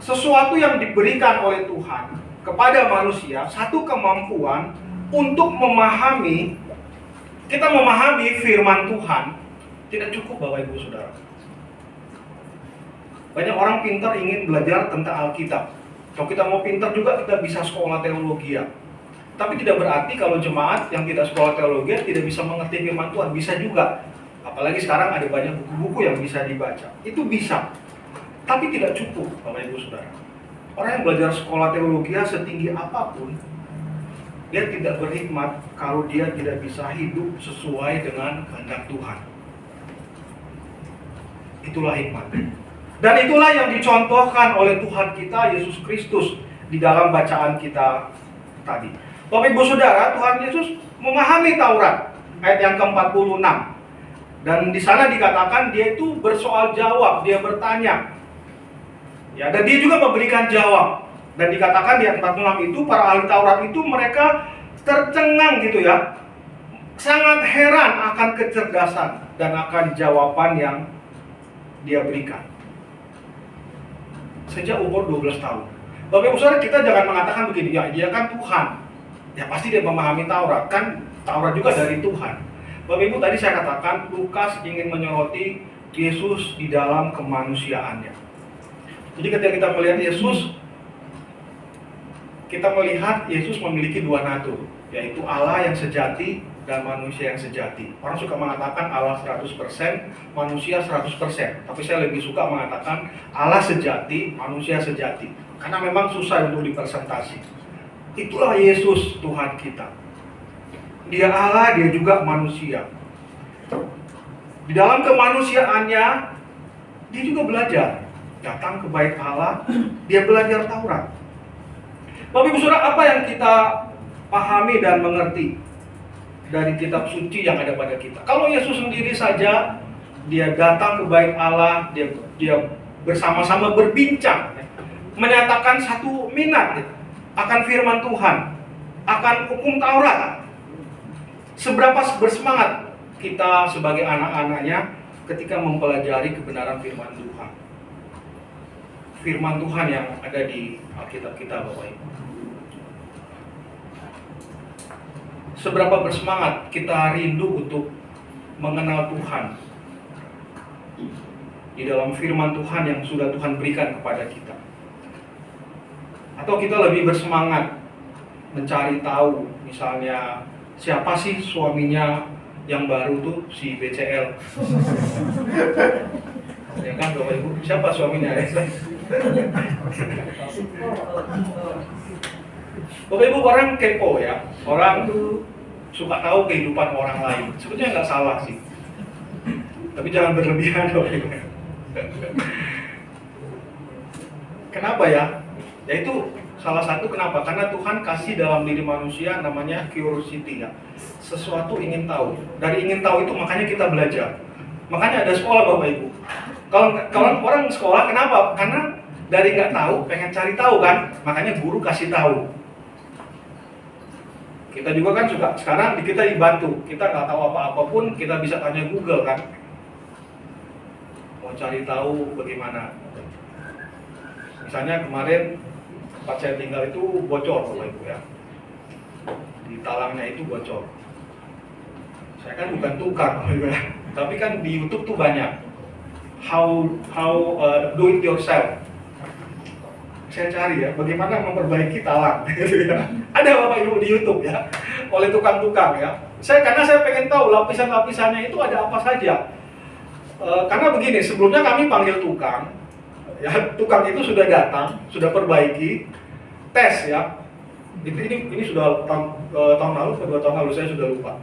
sesuatu yang diberikan oleh Tuhan kepada manusia, satu kemampuan untuk memahami. Kita memahami firman Tuhan tidak cukup Bapak Ibu Saudara. Banyak orang pintar ingin belajar tentang Alkitab. Kalau kita mau pintar juga kita bisa sekolah teologi ya. Tapi tidak berarti kalau jemaat yang tidak sekolah teologi tidak bisa mengerti firman Tuhan. Bisa juga. Apalagi sekarang ada banyak buku-buku yang bisa dibaca. Itu bisa. Tapi tidak cukup Bapak Ibu Saudara. Orang yang belajar sekolah teologi setinggi apapun, dia tidak berhikmat kalau dia tidak bisa hidup sesuai dengan kehendak Tuhan. Itulah hikmat. Dan itulah yang dicontohkan oleh Tuhan kita Yesus Kristus di dalam bacaan kita tadi. Bapak Ibu Saudara, Tuhan Yesus memahami Taurat ayat yang ke-46. Dan di sana dikatakan dia itu bersoal jawab, dia bertanya. Ya, dan dia juga memberikan jawab. Dan dikatakan di ayat 46 itu para ahli Taurat itu mereka tercengang gitu ya. Sangat heran akan kecerdasan dan akan jawaban yang dia berikan. Sejak umur 12 tahun. Bapak Ibu Saudara, kita jangan mengatakan begini, ya dia kan Tuhan. Ya pasti dia memahami Taurat, kan Taurat juga dari Tuhan. Bapak Ibu, tadi saya katakan Lukas ingin menyoroti Yesus di dalam kemanusiaannya. Jadi ketika kita melihat Yesus, kita melihat Yesus memiliki dua natur, yaitu Allah yang sejati dan manusia yang sejati. Orang suka mengatakan Allah 100%, manusia 100%. Tapi saya lebih suka mengatakan Allah sejati, manusia sejati. Karena memang susah untuk dipresentasi. Itulah Yesus Tuhan kita. Dia Allah, dia juga manusia. Di dalam kemanusiaannya, dia juga belajar. Datang ke bait Allah, dia belajar Taurat. Bapak Ibu Saudara, apa yang kita pahami dan mengerti? dari kitab suci yang ada pada kita. Kalau Yesus sendiri saja, dia datang ke bait Allah, dia bersama-sama berbincang, menyatakan satu minat akan firman Tuhan, akan hukum Taurat. Seberapa bersemangat kita sebagai anak-anaknya ketika mempelajari kebenaran firman Tuhan. Firman Tuhan yang ada di Alkitab kita, Bapak Ibu. Seberapa bersemangat kita rindu untuk mengenal Tuhan di dalam firman Tuhan yang sudah Tuhan berikan kepada kita. Atau kita lebih bersemangat mencari tahu, misalnya siapa sih suaminya yang baru tuh, si BCL. Ya kan Bapak Ibu, siapa suaminya? Bapak Ibu, orang kepo ya, orang tuh suka tahu kehidupan orang lain. Sebetulnya nggak salah sih, tapi jangan berlebihan Bapak Ibu. Kenapa ya? Ya itu salah satu kenapa, karena Tuhan kasih dalam diri manusia namanya curiosity ya, sesuatu ingin tahu. Dari ingin tahu itu makanya kita belajar, makanya ada sekolah Bapak Ibu. Kalau orang sekolah kenapa? Karena dari nggak tahu pengen cari tahu kan, makanya guru kasih tahu. Kita juga kan suka, sekarang kita dibantu, kita nggak tahu apa-apa pun kita bisa tanya Google kan, mau cari tahu bagaimana. Misalnya kemarin tempat saya tinggal itu bocor Bapak Ibu ya, di talangnya itu bocor. Saya kan bukan tukang Bapak Ibu ya, tapi kan di YouTube tuh banyak how do it yourself. Saya cari ya, bagaimana memperbaiki talang gitu ya. Ada Bapak Ibu di YouTube ya, oleh tukang-tukang ya. Karena saya pengen tahu lapisan-lapisannya itu ada apa saja. Karena begini, sebelumnya kami panggil tukang, ya tukang itu sudah datang, sudah perbaiki, tes ya. Ini sudah tahun lalu, kedua tahun lalu saya sudah lupa.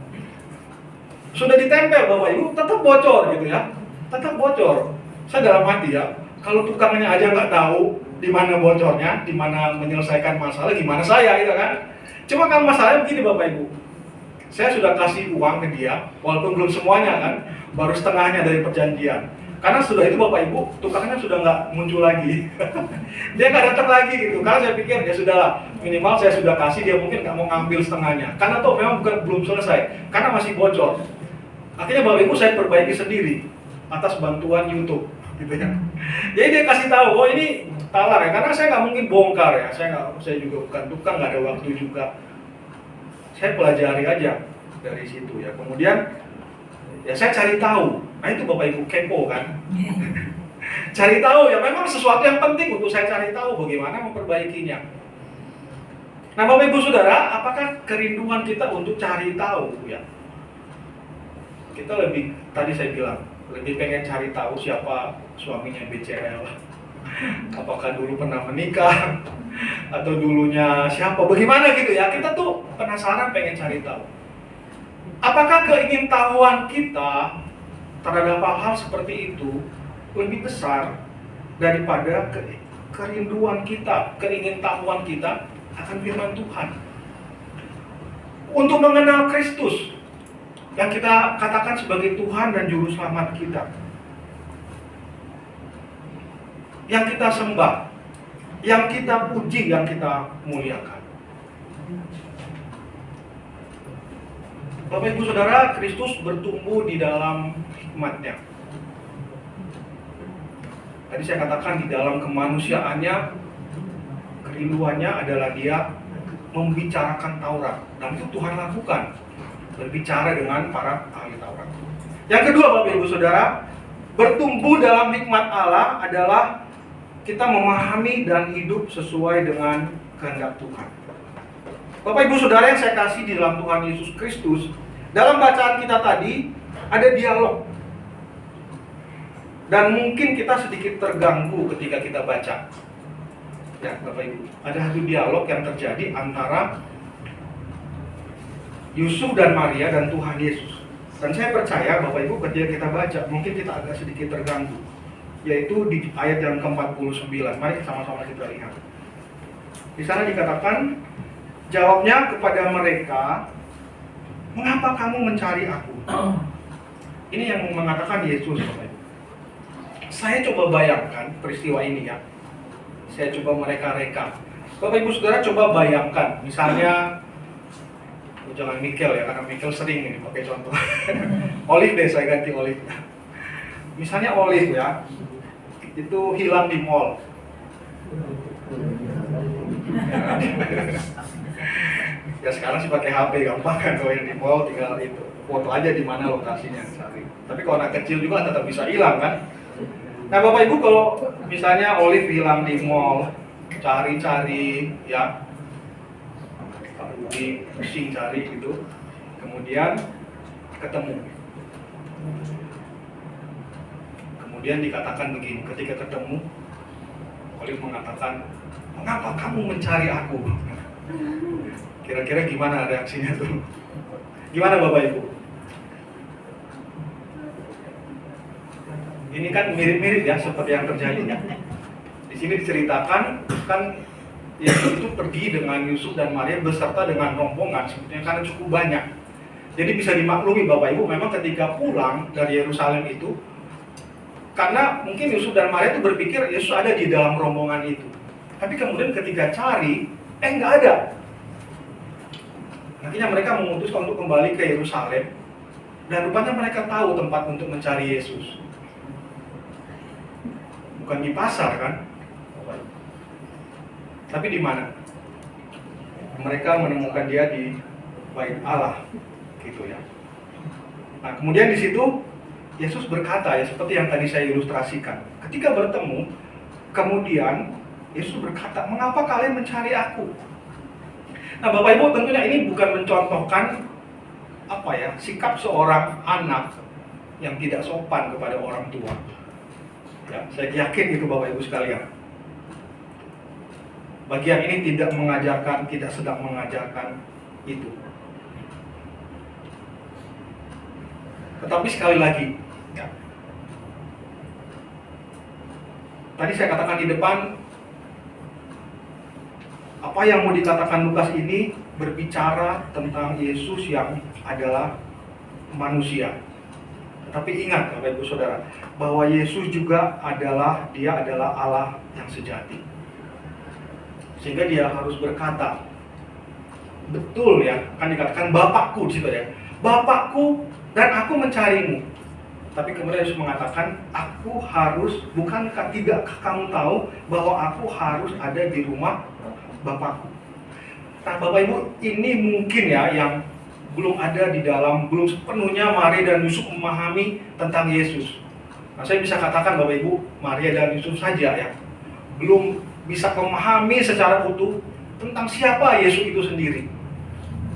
Sudah ditempel Bapak Ibu, tetap bocor gitu ya, tetap bocor. Saya dalam hati ya, kalau tukangnya aja nggak tahu di mana bocornya, di mana menyelesaikan masalah, gimana saya gitu kan? Cuma kan masalahnya begini Bapak Ibu, saya sudah kasih uang ke dia, walaupun belum semuanya kan, baru setengahnya dari perjanjian. Karena sudah itu Bapak Ibu, tukangnya sudah nggak muncul lagi. Dia nggak datang lagi gitu. Karena saya pikir ya sudahlah, minimal saya sudah kasih, dia mungkin nggak mau ngambil setengahnya. Karena tuh memang belum selesai, karena masih bocor. Akhirnya Bapak Ibu saya perbaiki sendiri atas bantuan YouTube, gitu ya. Jadi dia kasih tahu, oh ini talar ya, karena saya nggak mungkin bongkar ya. Saya juga bukan tukang, nggak ada waktu juga. Saya pelajari aja dari situ ya. Kemudian ya saya cari tahu. Nah itu Bapak Ibu kepo kan. Cari tahu ya, memang sesuatu yang penting untuk saya cari tahu bagaimana memperbaikinya. Nah Bapak Ibu Saudara, apakah kerinduan kita untuk cari tahu ya? Kita lebih, tadi saya bilang, lebih pengen cari tahu siapa suaminya BCL. Apakah dulu pernah menikah atau dulunya siapa, bagaimana gitu ya. Kita tuh penasaran, pengen cari tahu. Apakah keingintahuan kita terhadap hal-hal seperti itu lebih besar daripada kerinduan kita, keingintahuan kita akan firman Tuhan? Untuk mengenal Kristus yang kita katakan sebagai Tuhan dan Juru Selamat kita, yang kita sembah, yang kita puji, yang kita muliakan. Bapak Ibu Saudara, Kristus bertumbuh di dalam hikmat-Nya. Tadi saya katakan di dalam kemanusiaannya, kerinduannya adalah dia membicarakan Taurat, dan itu Tuhan lakukan, berbicara dengan para ahli Taurat. Yang kedua Bapak Ibu Saudara, bertumbuh dalam hikmat Allah adalah kita memahami dan hidup sesuai dengan kehendak Tuhan. Bapak Ibu Saudara yang saya kasih di dalam Tuhan Yesus Kristus, dalam bacaan kita tadi ada dialog. Dan mungkin kita sedikit terganggu ketika kita baca. Ya Bapak Ibu, ada satu dialog yang terjadi antara Yusuf dan Maria dan Tuhan Yesus. Dan saya percaya Bapak Ibu ketika kita baca, mungkin kita agak sedikit terganggu. Yaitu di ayat yang ke-49. Mari sama-sama kita lihat. Di sana dikatakan, jawabnya kepada mereka, Mengapa kamu mencari aku? Ini yang mengatakan Yesus. Saya coba bayangkan peristiwa ini ya. Saya coba mereka-reka. Bapak Ibu Saudara coba bayangkan, misalnya jangan Mikel ya, karena Mikel sering ini pakai contoh. Olive deh, saya ganti Olive. Misalnya Olive ya, itu hilang di mall. Ya sekarang sih pakai HP gampang kan, kalau yang di mall tinggal itu foto aja di mana lokasinya cari. Tapi kalau anak kecil juga tetap bisa hilang kan. Nah Bapak Ibu, kalau misalnya Olive hilang di mall, cari-cari ya, Pak Budi pusing cari gitu, kemudian ketemu. Kemudian dikatakan begini, ketika ketemu, Olive mengatakan, mengapa kamu mencari aku? Kira-kira gimana reaksinya tuh? Gimana Bapak Ibu? Ini kan mirip-mirip ya seperti yang terjadi ya. Di sini diceritakan kan Yesus itu pergi dengan Yusuf dan Maria beserta dengan rombongan sebetulnya karena cukup banyak. Jadi bisa dimaklumi Bapak Ibu, memang ketika pulang dari Yerusalem itu, karena mungkin Yusuf dan Maria itu berpikir Yesus ada di dalam rombongan itu. Tapi kemudian ketika cari, nggak ada. Akhirnya mereka memutuskan untuk kembali ke Yerusalem, dan rupanya mereka tahu tempat untuk mencari Yesus. Bukan di pasar kan? Tapi di mana? Mereka menemukan dia di Bait Allah, gitu ya. Nah, kemudian di situ Yesus berkata ya seperti yang tadi saya ilustrasikan. Ketika bertemu, kemudian Yesus berkata, "Mengapa kalian mencari aku?" Nah, Bapak Ibu, tentunya ini bukan mencontohkan sikap seorang anak yang tidak sopan kepada orang tua. Ya, saya yakin itu Bapak Ibu sekalian. Bagian ini tidak sedang mengajarkan itu. Tetapi sekali lagi, ya, tadi saya katakan di depan, apa yang mau dikatakan Lukas ini berbicara tentang Yesus yang adalah manusia. Tetapi ingat Bapak Ibu Saudara, bahwa Yesus juga adalah Allah yang sejati. Sehingga dia harus berkata, betul ya, kan dikatakan Bapakku di situ ya. Bapakku dan aku mencarimu. Tapi kemudian Yesus mengatakan, aku harus, tidakkah kamu tahu bahwa aku harus ada di rumah Bapakku? Nah Bapak Ibu, ini mungkin ya yang belum sepenuhnya Maria dan Yusuf memahami tentang Yesus. Nah saya bisa katakan Bapak Ibu, Maria dan Yusuf saja ya, belum bisa memahami secara utuh tentang siapa Yesus itu sendiri.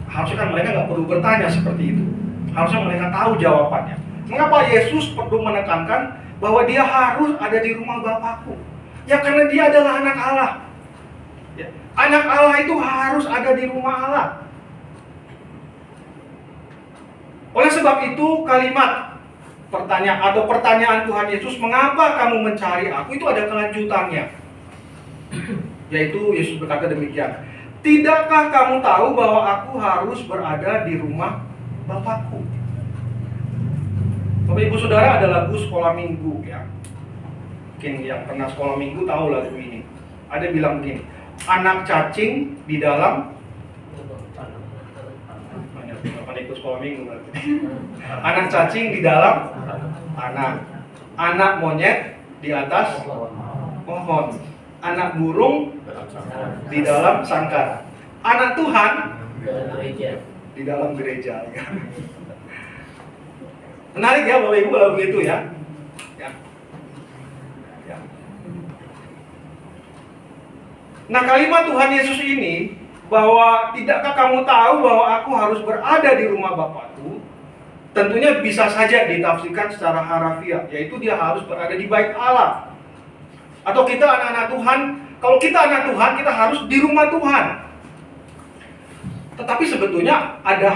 Harusnya kan mereka nggak perlu bertanya seperti itu. Harusnya mereka tahu jawabannya. Mengapa Yesus perlu menekankan bahwa dia harus ada di rumah Bapakku? Ya karena dia adalah anak Allah. Ya, anak Allah itu harus ada di rumah Allah. Oleh sebab itu kalimat pertanyaan Tuhan Yesus, mengapa kamu mencari aku, itu ada kelanjutannya. Yaitu Yesus berkata demikian, tidakkah kamu tahu bahwa aku harus berada di rumah Bapakku? Bapak Ibu Saudara, ada lagu sekolah minggu ya. Mungkin yang pernah sekolah minggu tahu lagu ini. Ada bilang begini, anak cacing di dalam, ikut sekolah minggu berarti. Anak cacing di dalam anak monyet di atas pohon, anak burung di dalam sangkar, anak Tuhan di dalam gereja. Menarik ya Bapak Ibu kalau begitu ya. Nah kalimat Tuhan Yesus ini, bahwa tidakkah kamu tahu bahwa aku harus berada di rumah Bapakku, tentunya bisa saja ditafsirkan secara harafiah, yaitu dia harus berada di Bait Allah. Atau kita anak-anak Tuhan, kalau kita anak Tuhan, kita harus di rumah Tuhan. Tetapi sebetulnya ada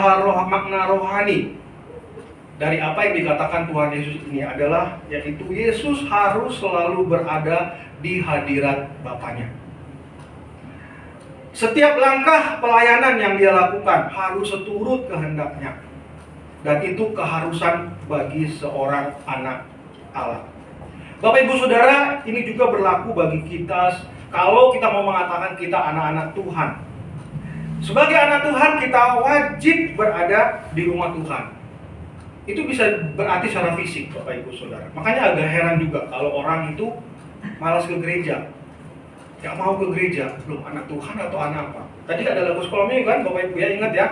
makna rohani dari apa yang dikatakan Tuhan Yesus ini adalah, yaitu Yesus harus selalu berada di hadirat Bapaknya. Setiap langkah pelayanan yang dia lakukan harus seturut kehendaknya. Dan itu keharusan bagi seorang anak Allah. Bapak Ibu Saudara, ini juga berlaku bagi kita kalau kita mau mengatakan kita anak-anak Tuhan. Sebagai anak Tuhan, kita wajib berada di rumah Tuhan. Itu bisa berarti secara fisik, Bapak Ibu Saudara. Makanya agak heran juga kalau orang itu malas ke gereja. Gak mau ke gereja, belum anak Tuhan atau anak apa? Tadi ada lagu sekolah minggu kan, Bapak Ibu ya, ingat ya?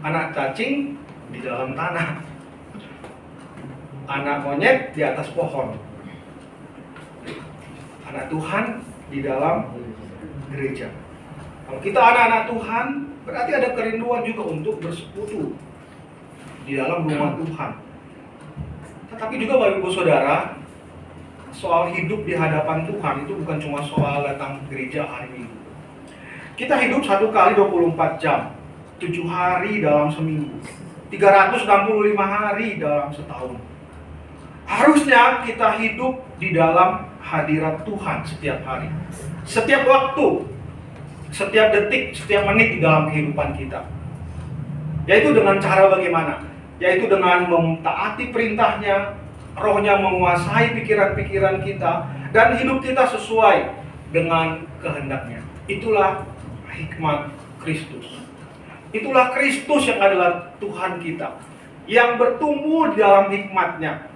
Anak cacing di dalam tanah, anak monyet di atas pohon, anak Tuhan di dalam gereja. Kalau kita anak-anak Tuhan, berarti ada kerinduan juga untuk bersekutu di dalam rumah Tuhan. Tetapi juga Bapak Ibu Saudara, soal hidup di hadapan Tuhan itu bukan cuma soal datang ke gereja hari Minggu. Kita hidup 1 kali 24 jam, 7 hari dalam seminggu, 365 hari dalam setahun. Harusnya kita hidup di dalam hadirat Tuhan setiap hari, setiap waktu, setiap detik, setiap menit di dalam kehidupan kita. Yaitu dengan cara bagaimana? Yaitu dengan mentaati perintahnya, Rohnya menguasai pikiran-pikiran kita, dan hidup kita sesuai dengan kehendaknya. Itulah hikmat Kristus. Itulah Kristus yang adalah Tuhan kita, yang bertumbuh di dalam hikmatnya.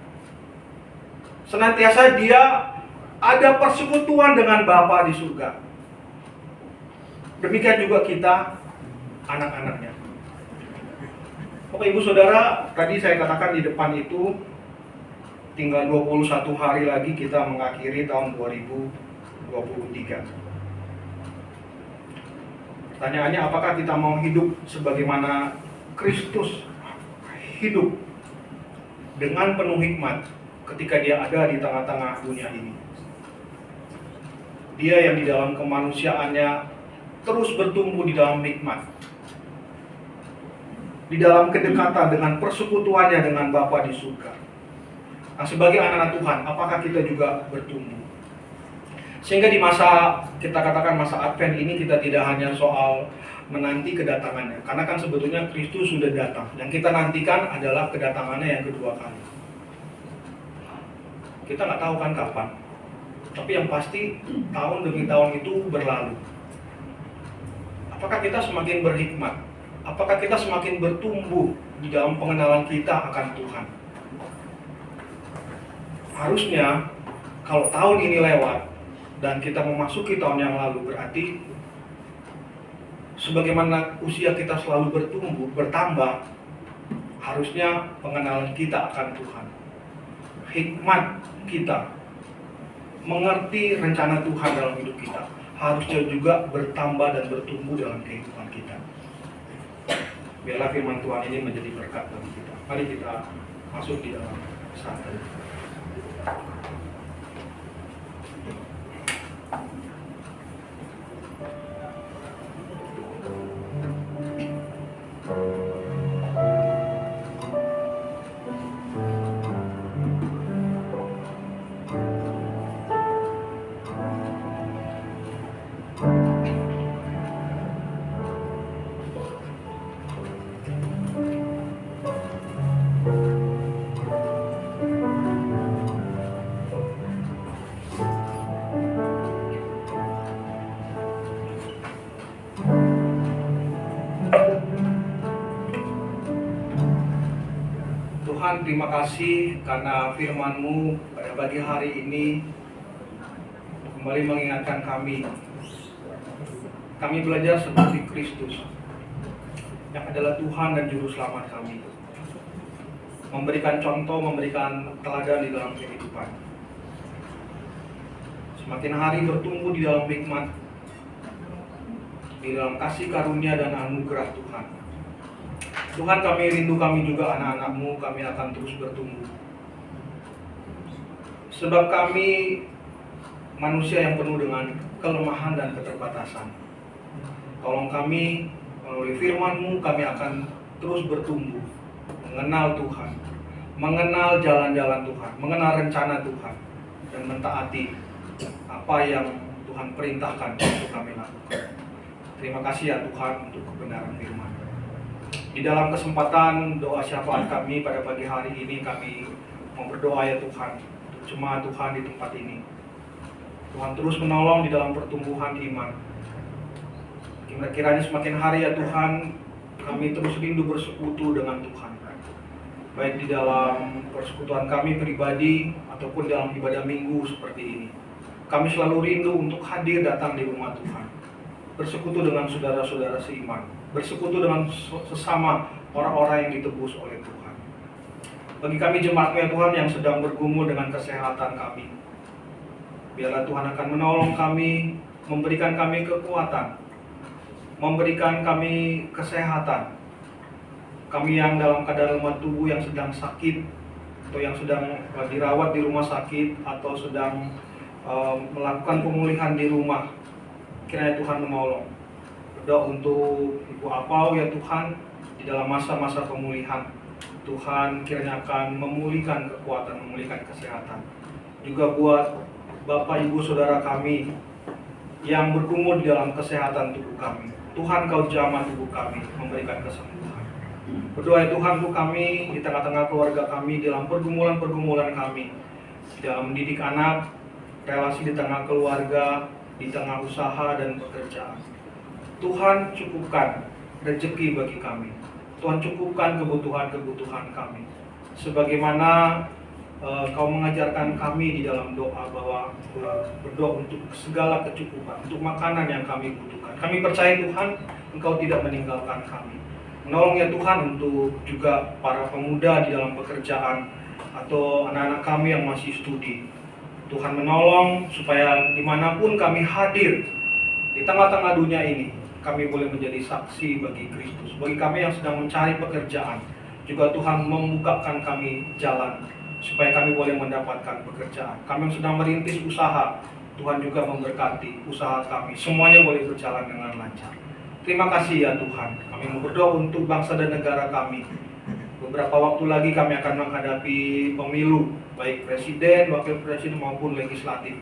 Senantiasa dia ada persekutuan dengan Bapa di surga. Demikian juga kita, anak-anaknya. Bapak Ibu Saudara, tadi saya katakan di depan itu, tinggal 21 hari lagi kita mengakhiri tahun 2023. Pertanyaannya, apakah kita mau hidup sebagaimana Kristus hidup dengan penuh hikmat ketika dia ada di tengah-tengah dunia ini? Dia yang di dalam kemanusiaannya terus bertumbuh di dalam hikmat, di dalam kedekatan dengan persekutuannya dengan Bapa di surga. Nah, sebagai anak-anak Tuhan, apakah kita juga bertumbuh? Sehingga di masa, kita katakan masa Advent ini, kita tidak hanya soal menanti kedatangannya. Karena kan sebetulnya Kristus sudah datang. Yang kita nantikan adalah kedatangannya yang kedua kali. Kita nggak tahu kan kapan. Tapi yang pasti, tahun demi tahun itu berlalu. Apakah kita semakin berhikmat? Apakah kita semakin bertumbuh di dalam pengenalan kita akan Tuhan? Harusnya, kalau tahun ini lewat, dan kita memasuki tahun yang lalu, berarti sebagaimana usia kita selalu bertumbuh, bertambah, harusnya pengenalan kita akan Tuhan, hikmat kita, mengerti rencana Tuhan dalam hidup kita, harusnya juga bertambah dan bertumbuh dalam kehidupan kita. Biarlah firman Tuhan ini menjadi berkat bagi kita. Mari kita masuk di dalam santai. Tuhan, terima kasih karena firman-Mu pada pagi hari ini kembali mengingatkan kami. Kami belajar seperti Kristus yang adalah Tuhan dan Juru Selamat kami. Memberikan contoh, memberikan teladan di dalam kehidupan. Semakin hari bertumbuh di dalam hikmat, di dalam kasih karunia dan anugerah Tuhan. Tuhan, kami rindu kami juga anak-anak-Mu, kami akan terus bertumbuh. Sebab kami manusia yang penuh dengan kelemahan dan keterbatasan. Tolong kami, melalui firman-Mu, kami akan terus bertumbuh, mengenal Tuhan, mengenal jalan-jalan Tuhan, mengenal rencana Tuhan, dan mentaati apa yang Tuhan perintahkan untuk kami lakukan. Terima kasih ya Tuhan untuk kebenaran firman. Di Di dalam kesempatan doa syafaat kami pada pagi hari ini, kami mau berdoa ya Tuhan, untuk jemaat Tuhan di tempat ini. Tuhan terus menolong di dalam pertumbuhan iman. Kiranya semakin hari ya Tuhan, kami terus rindu bersekutu dengan Tuhan. Baik di dalam persekutuan kami pribadi ataupun dalam ibadah minggu seperti ini. Kami selalu rindu untuk hadir datang di rumah Tuhan. Bersekutu dengan saudara-saudara seiman. Bersekutu dengan sesama orang-orang yang ditebus oleh Tuhan. Bagi kami jemaat ya Tuhan yang sedang bergumul dengan kesehatan kami, biarlah Tuhan akan menolong kami, memberikan kami kekuatan, memberikan kami kesehatan. Kami yang dalam keadaan lemah tubuh yang sedang sakit, atau yang sedang dirawat di rumah sakit, atau sedang melakukan pemulihan di rumah, kiranya Tuhan menolong. Berdoa untuk Ibu Apau ya Tuhan, di dalam masa-masa pemulihan, Tuhan kiranya akan memulihkan kekuatan, memulihkan kesehatan. Juga buat Bapak Ibu Saudara kami yang bergumul di dalam kesehatan tubuh kami, Tuhan Kau jamah tubuh kami, memberikan kesembuhan. Berdoa ya Tuhan untuk kami di tengah-tengah keluarga kami, dalam pergumulan-pergumulan kami, di dalam mendidik anak, relasi di tengah keluarga, di tengah usaha dan pekerjaan. Tuhan cukupkan rezeki bagi kami. Tuhan cukupkan kebutuhan-kebutuhan kami. Sebagaimana Kau mengajarkan kami di dalam doa bahwa berdoa untuk segala kecukupan, untuk makanan yang kami butuhkan. Kami percaya Tuhan, Engkau tidak meninggalkan kami. Menolong ya Tuhan untuk juga para pemuda di dalam pekerjaan atau anak-anak kami yang masih studi. Tuhan menolong supaya dimanapun kami hadir di tengah-tengah dunia ini, kami boleh menjadi saksi bagi Kristus. Bagi kami yang sedang mencari pekerjaan, juga Tuhan membukakan kami jalan supaya kami boleh mendapatkan pekerjaan. Kami yang sedang merintis usaha, Tuhan juga memberkati usaha kami. Semuanya boleh berjalan dengan lancar. Terima kasih ya Tuhan. Kami mau berdoa untuk bangsa dan negara kami. Beberapa waktu lagi kami akan menghadapi pemilu, baik presiden, wakil presiden maupun legislatif.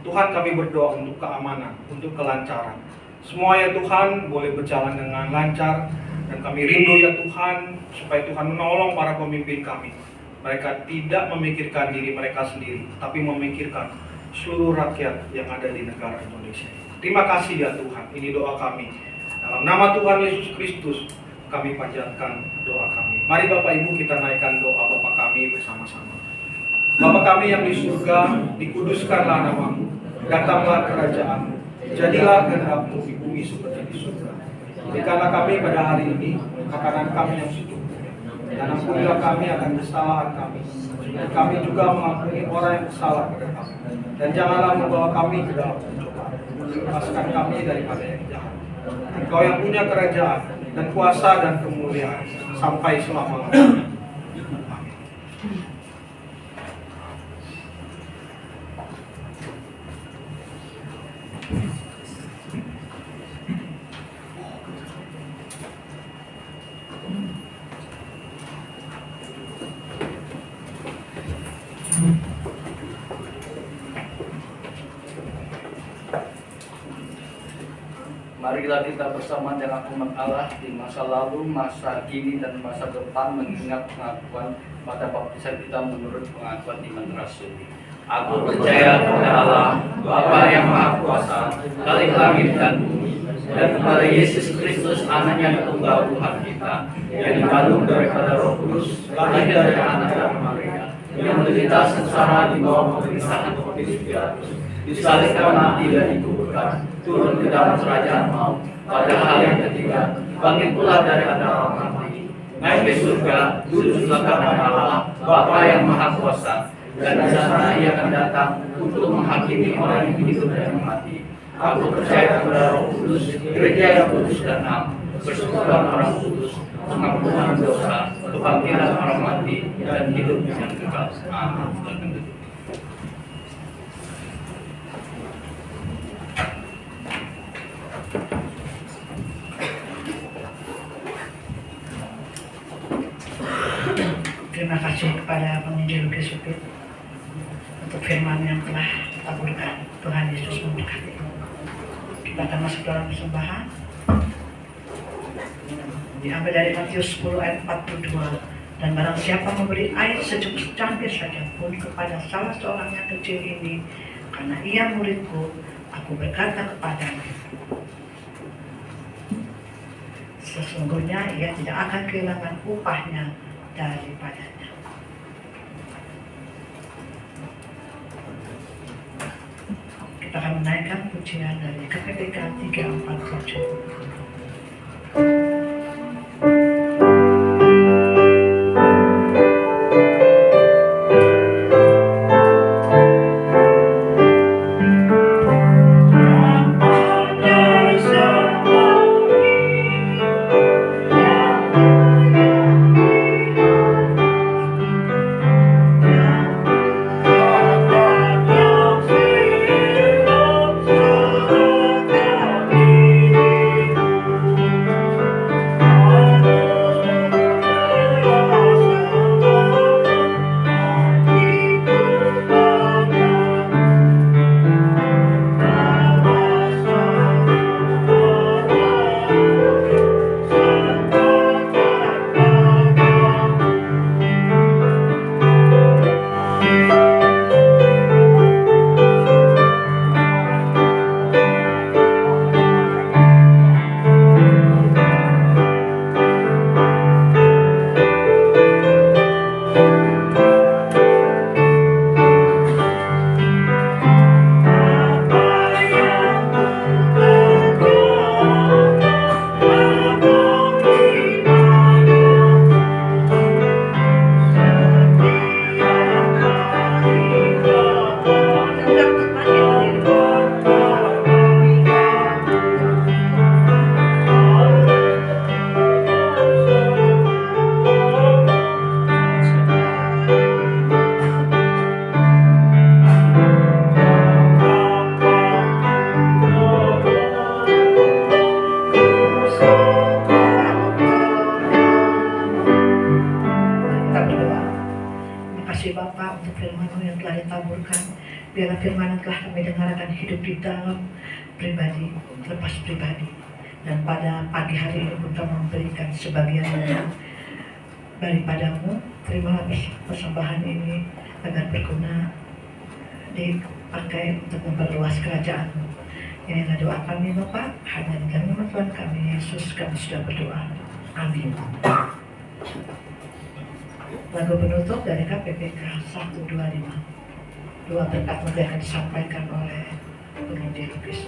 Tuhan, kami berdoa untuk keamanan, untuk kelancaran. Semua ya Tuhan boleh berjalan dengan lancar. Dan kami rindu ya Tuhan, supaya Tuhan menolong para pemimpin kami. Mereka tidak memikirkan diri mereka sendiri, tapi memikirkan seluruh rakyat yang ada di negara Indonesia. Terima kasih ya Tuhan, ini doa kami. Dalam nama Tuhan Yesus Kristus, kami panjatkan doa kami. Mari Bapak Ibu kita naikkan doa Bapa kami bersama-sama. Bapa kami yang di surga, dikuduskanlah namamu, datanglah kerajaan-mu, jadilah kehendak-mu di bumi seperti di surga. Berikanlah kami pada hari ini makanan kami yang secukupnya, dan ampunilah kami akan kesalahan kami, dan kami juga mengampuni orang yang bersalah pada kami. Dan janganlah membawa kami ke dalam pencobaan, lepaskan kami daripada yang jahat. Engkau yang punya kerajaan dan kuasa dan kemuliaan sampai selama-lamanya. Marilah kita bersama dengan umat Allah di masa lalu, masa kini, dan masa depan mengingat pengakuan pada baptisan kita menurut pengakuan iman rasuli. Aku percaya kepada Allah, Bapa yang Maha Kuasa, Khalik langit dan bumi, dan kepada Yesus Kristus, Anaknya yang tunggal Tuhan kita, yang dikandung daripada Roh Kudus, lahir dari anak dan Maria, yang menderita sengsara di bawah pemerintahan Pontius Pilatus, disalibkan, mati dan dikuburkan, turun ke dalam kerajaan maut, pada hari yang ketiga, bangkit pula dari antara orang mati, naik ke surga, duduk sebelah kanan Allah, Bapa yang Maha Kuasa, dan di sana Ia akan datang untuk menghakimi orang yang hidup dan yang mati. Aku percaya kepada Roh Kudus, gereja yang kudus dan am, persekutuan orang kudus, pengampunan dosa, kebangkitan orang mati, dan hidup yang kekal. Amin. Terima kasih kepada penginjil Gesupit untuk firman yang telah dikabulkan. Tuhan Yesus memberkati. Kita akan masuk dalam persembahan. Diambil dari Matius 10 ayat 42. Dan barang siapa memberi air secukup secangkir saja pun kepada salah seorang yang kecil ini, karena ia muridku, aku berkata kepadanya, sesungguhnya ia tidak akan kehilangan upahnya daripadanya. Kita akan menaikkan pujian dari KPPK 347. Bapa untuk firman-Mu yang telah ditaburkan. Biarlah firman yang telah kami dengarkan hidup di dalam pribadi, lepas pribadi. Dan pada pagi hari ini pun kami memberikan sebagian daripadamu. Terimalah persembahan ini agar berguna dipakai untuk memperluas kerajaan-Mu. Inilah doa kami Bapa, hanya di dalam nama Tuhan kami Yesus kami sudah berdoa. Amin. Lagu penutup dari KPPK 125. Dua berkat nanti akan disampaikan oleh penginjil Lukas.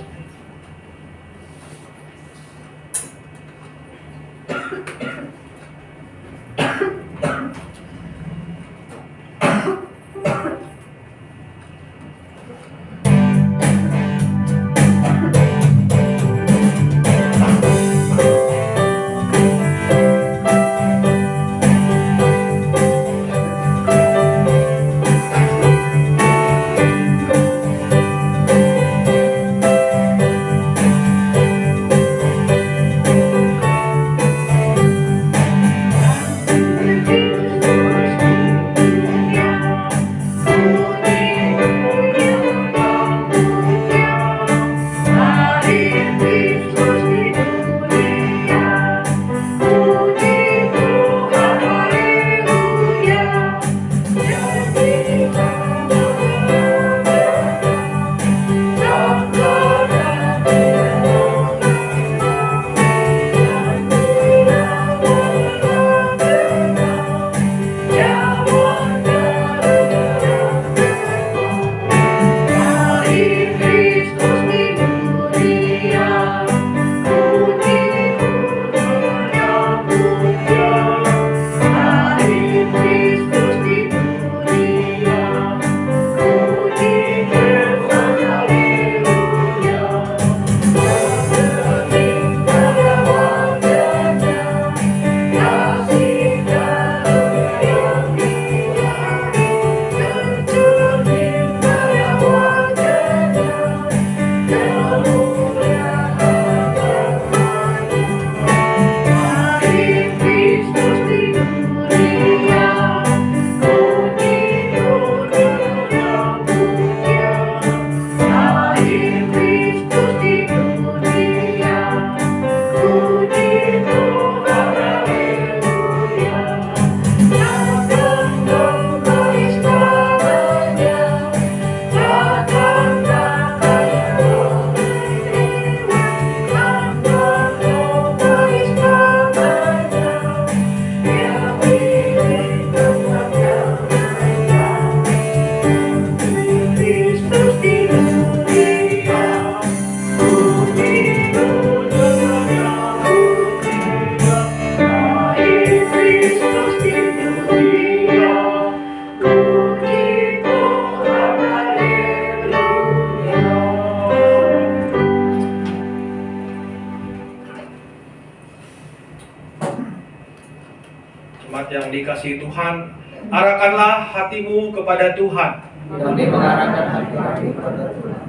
Jemaat yang dikasihi Tuhan, arahkanlah hatimu kepada Tuhan. Kami mengarahkan hati kami kepada Tuhan.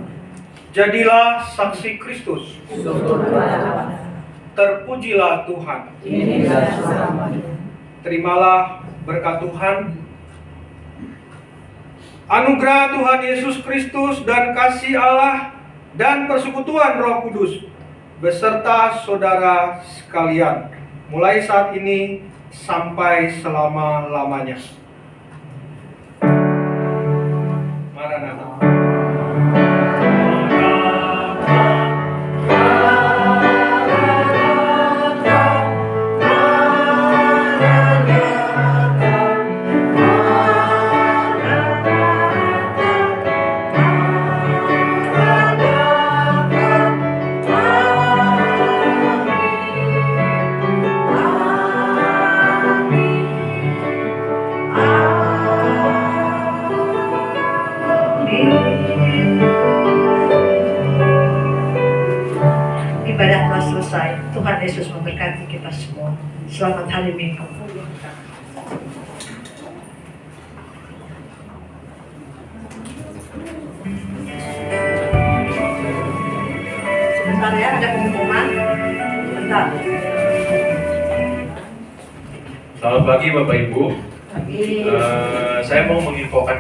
Jadilah saksi Kristus. Syukur kepada Terpujilah Tuhan. kini dan selamanya. Terimalah berkat Tuhan. Anugerah Tuhan Yesus Kristus dan kasih Allah dan persekutuan Roh Kudus beserta saudara sekalian, mulai saat ini sampai selama-lamanya. Maranatha. Ibadah telah selesai. Tuhan Yesus memberkati kita semua. Selamat hari Minggu. Sebentar ya, ada pengumuman. Sebentar. Selamat pagi Bapak Ibu. Pagi. Saya mau menginfokan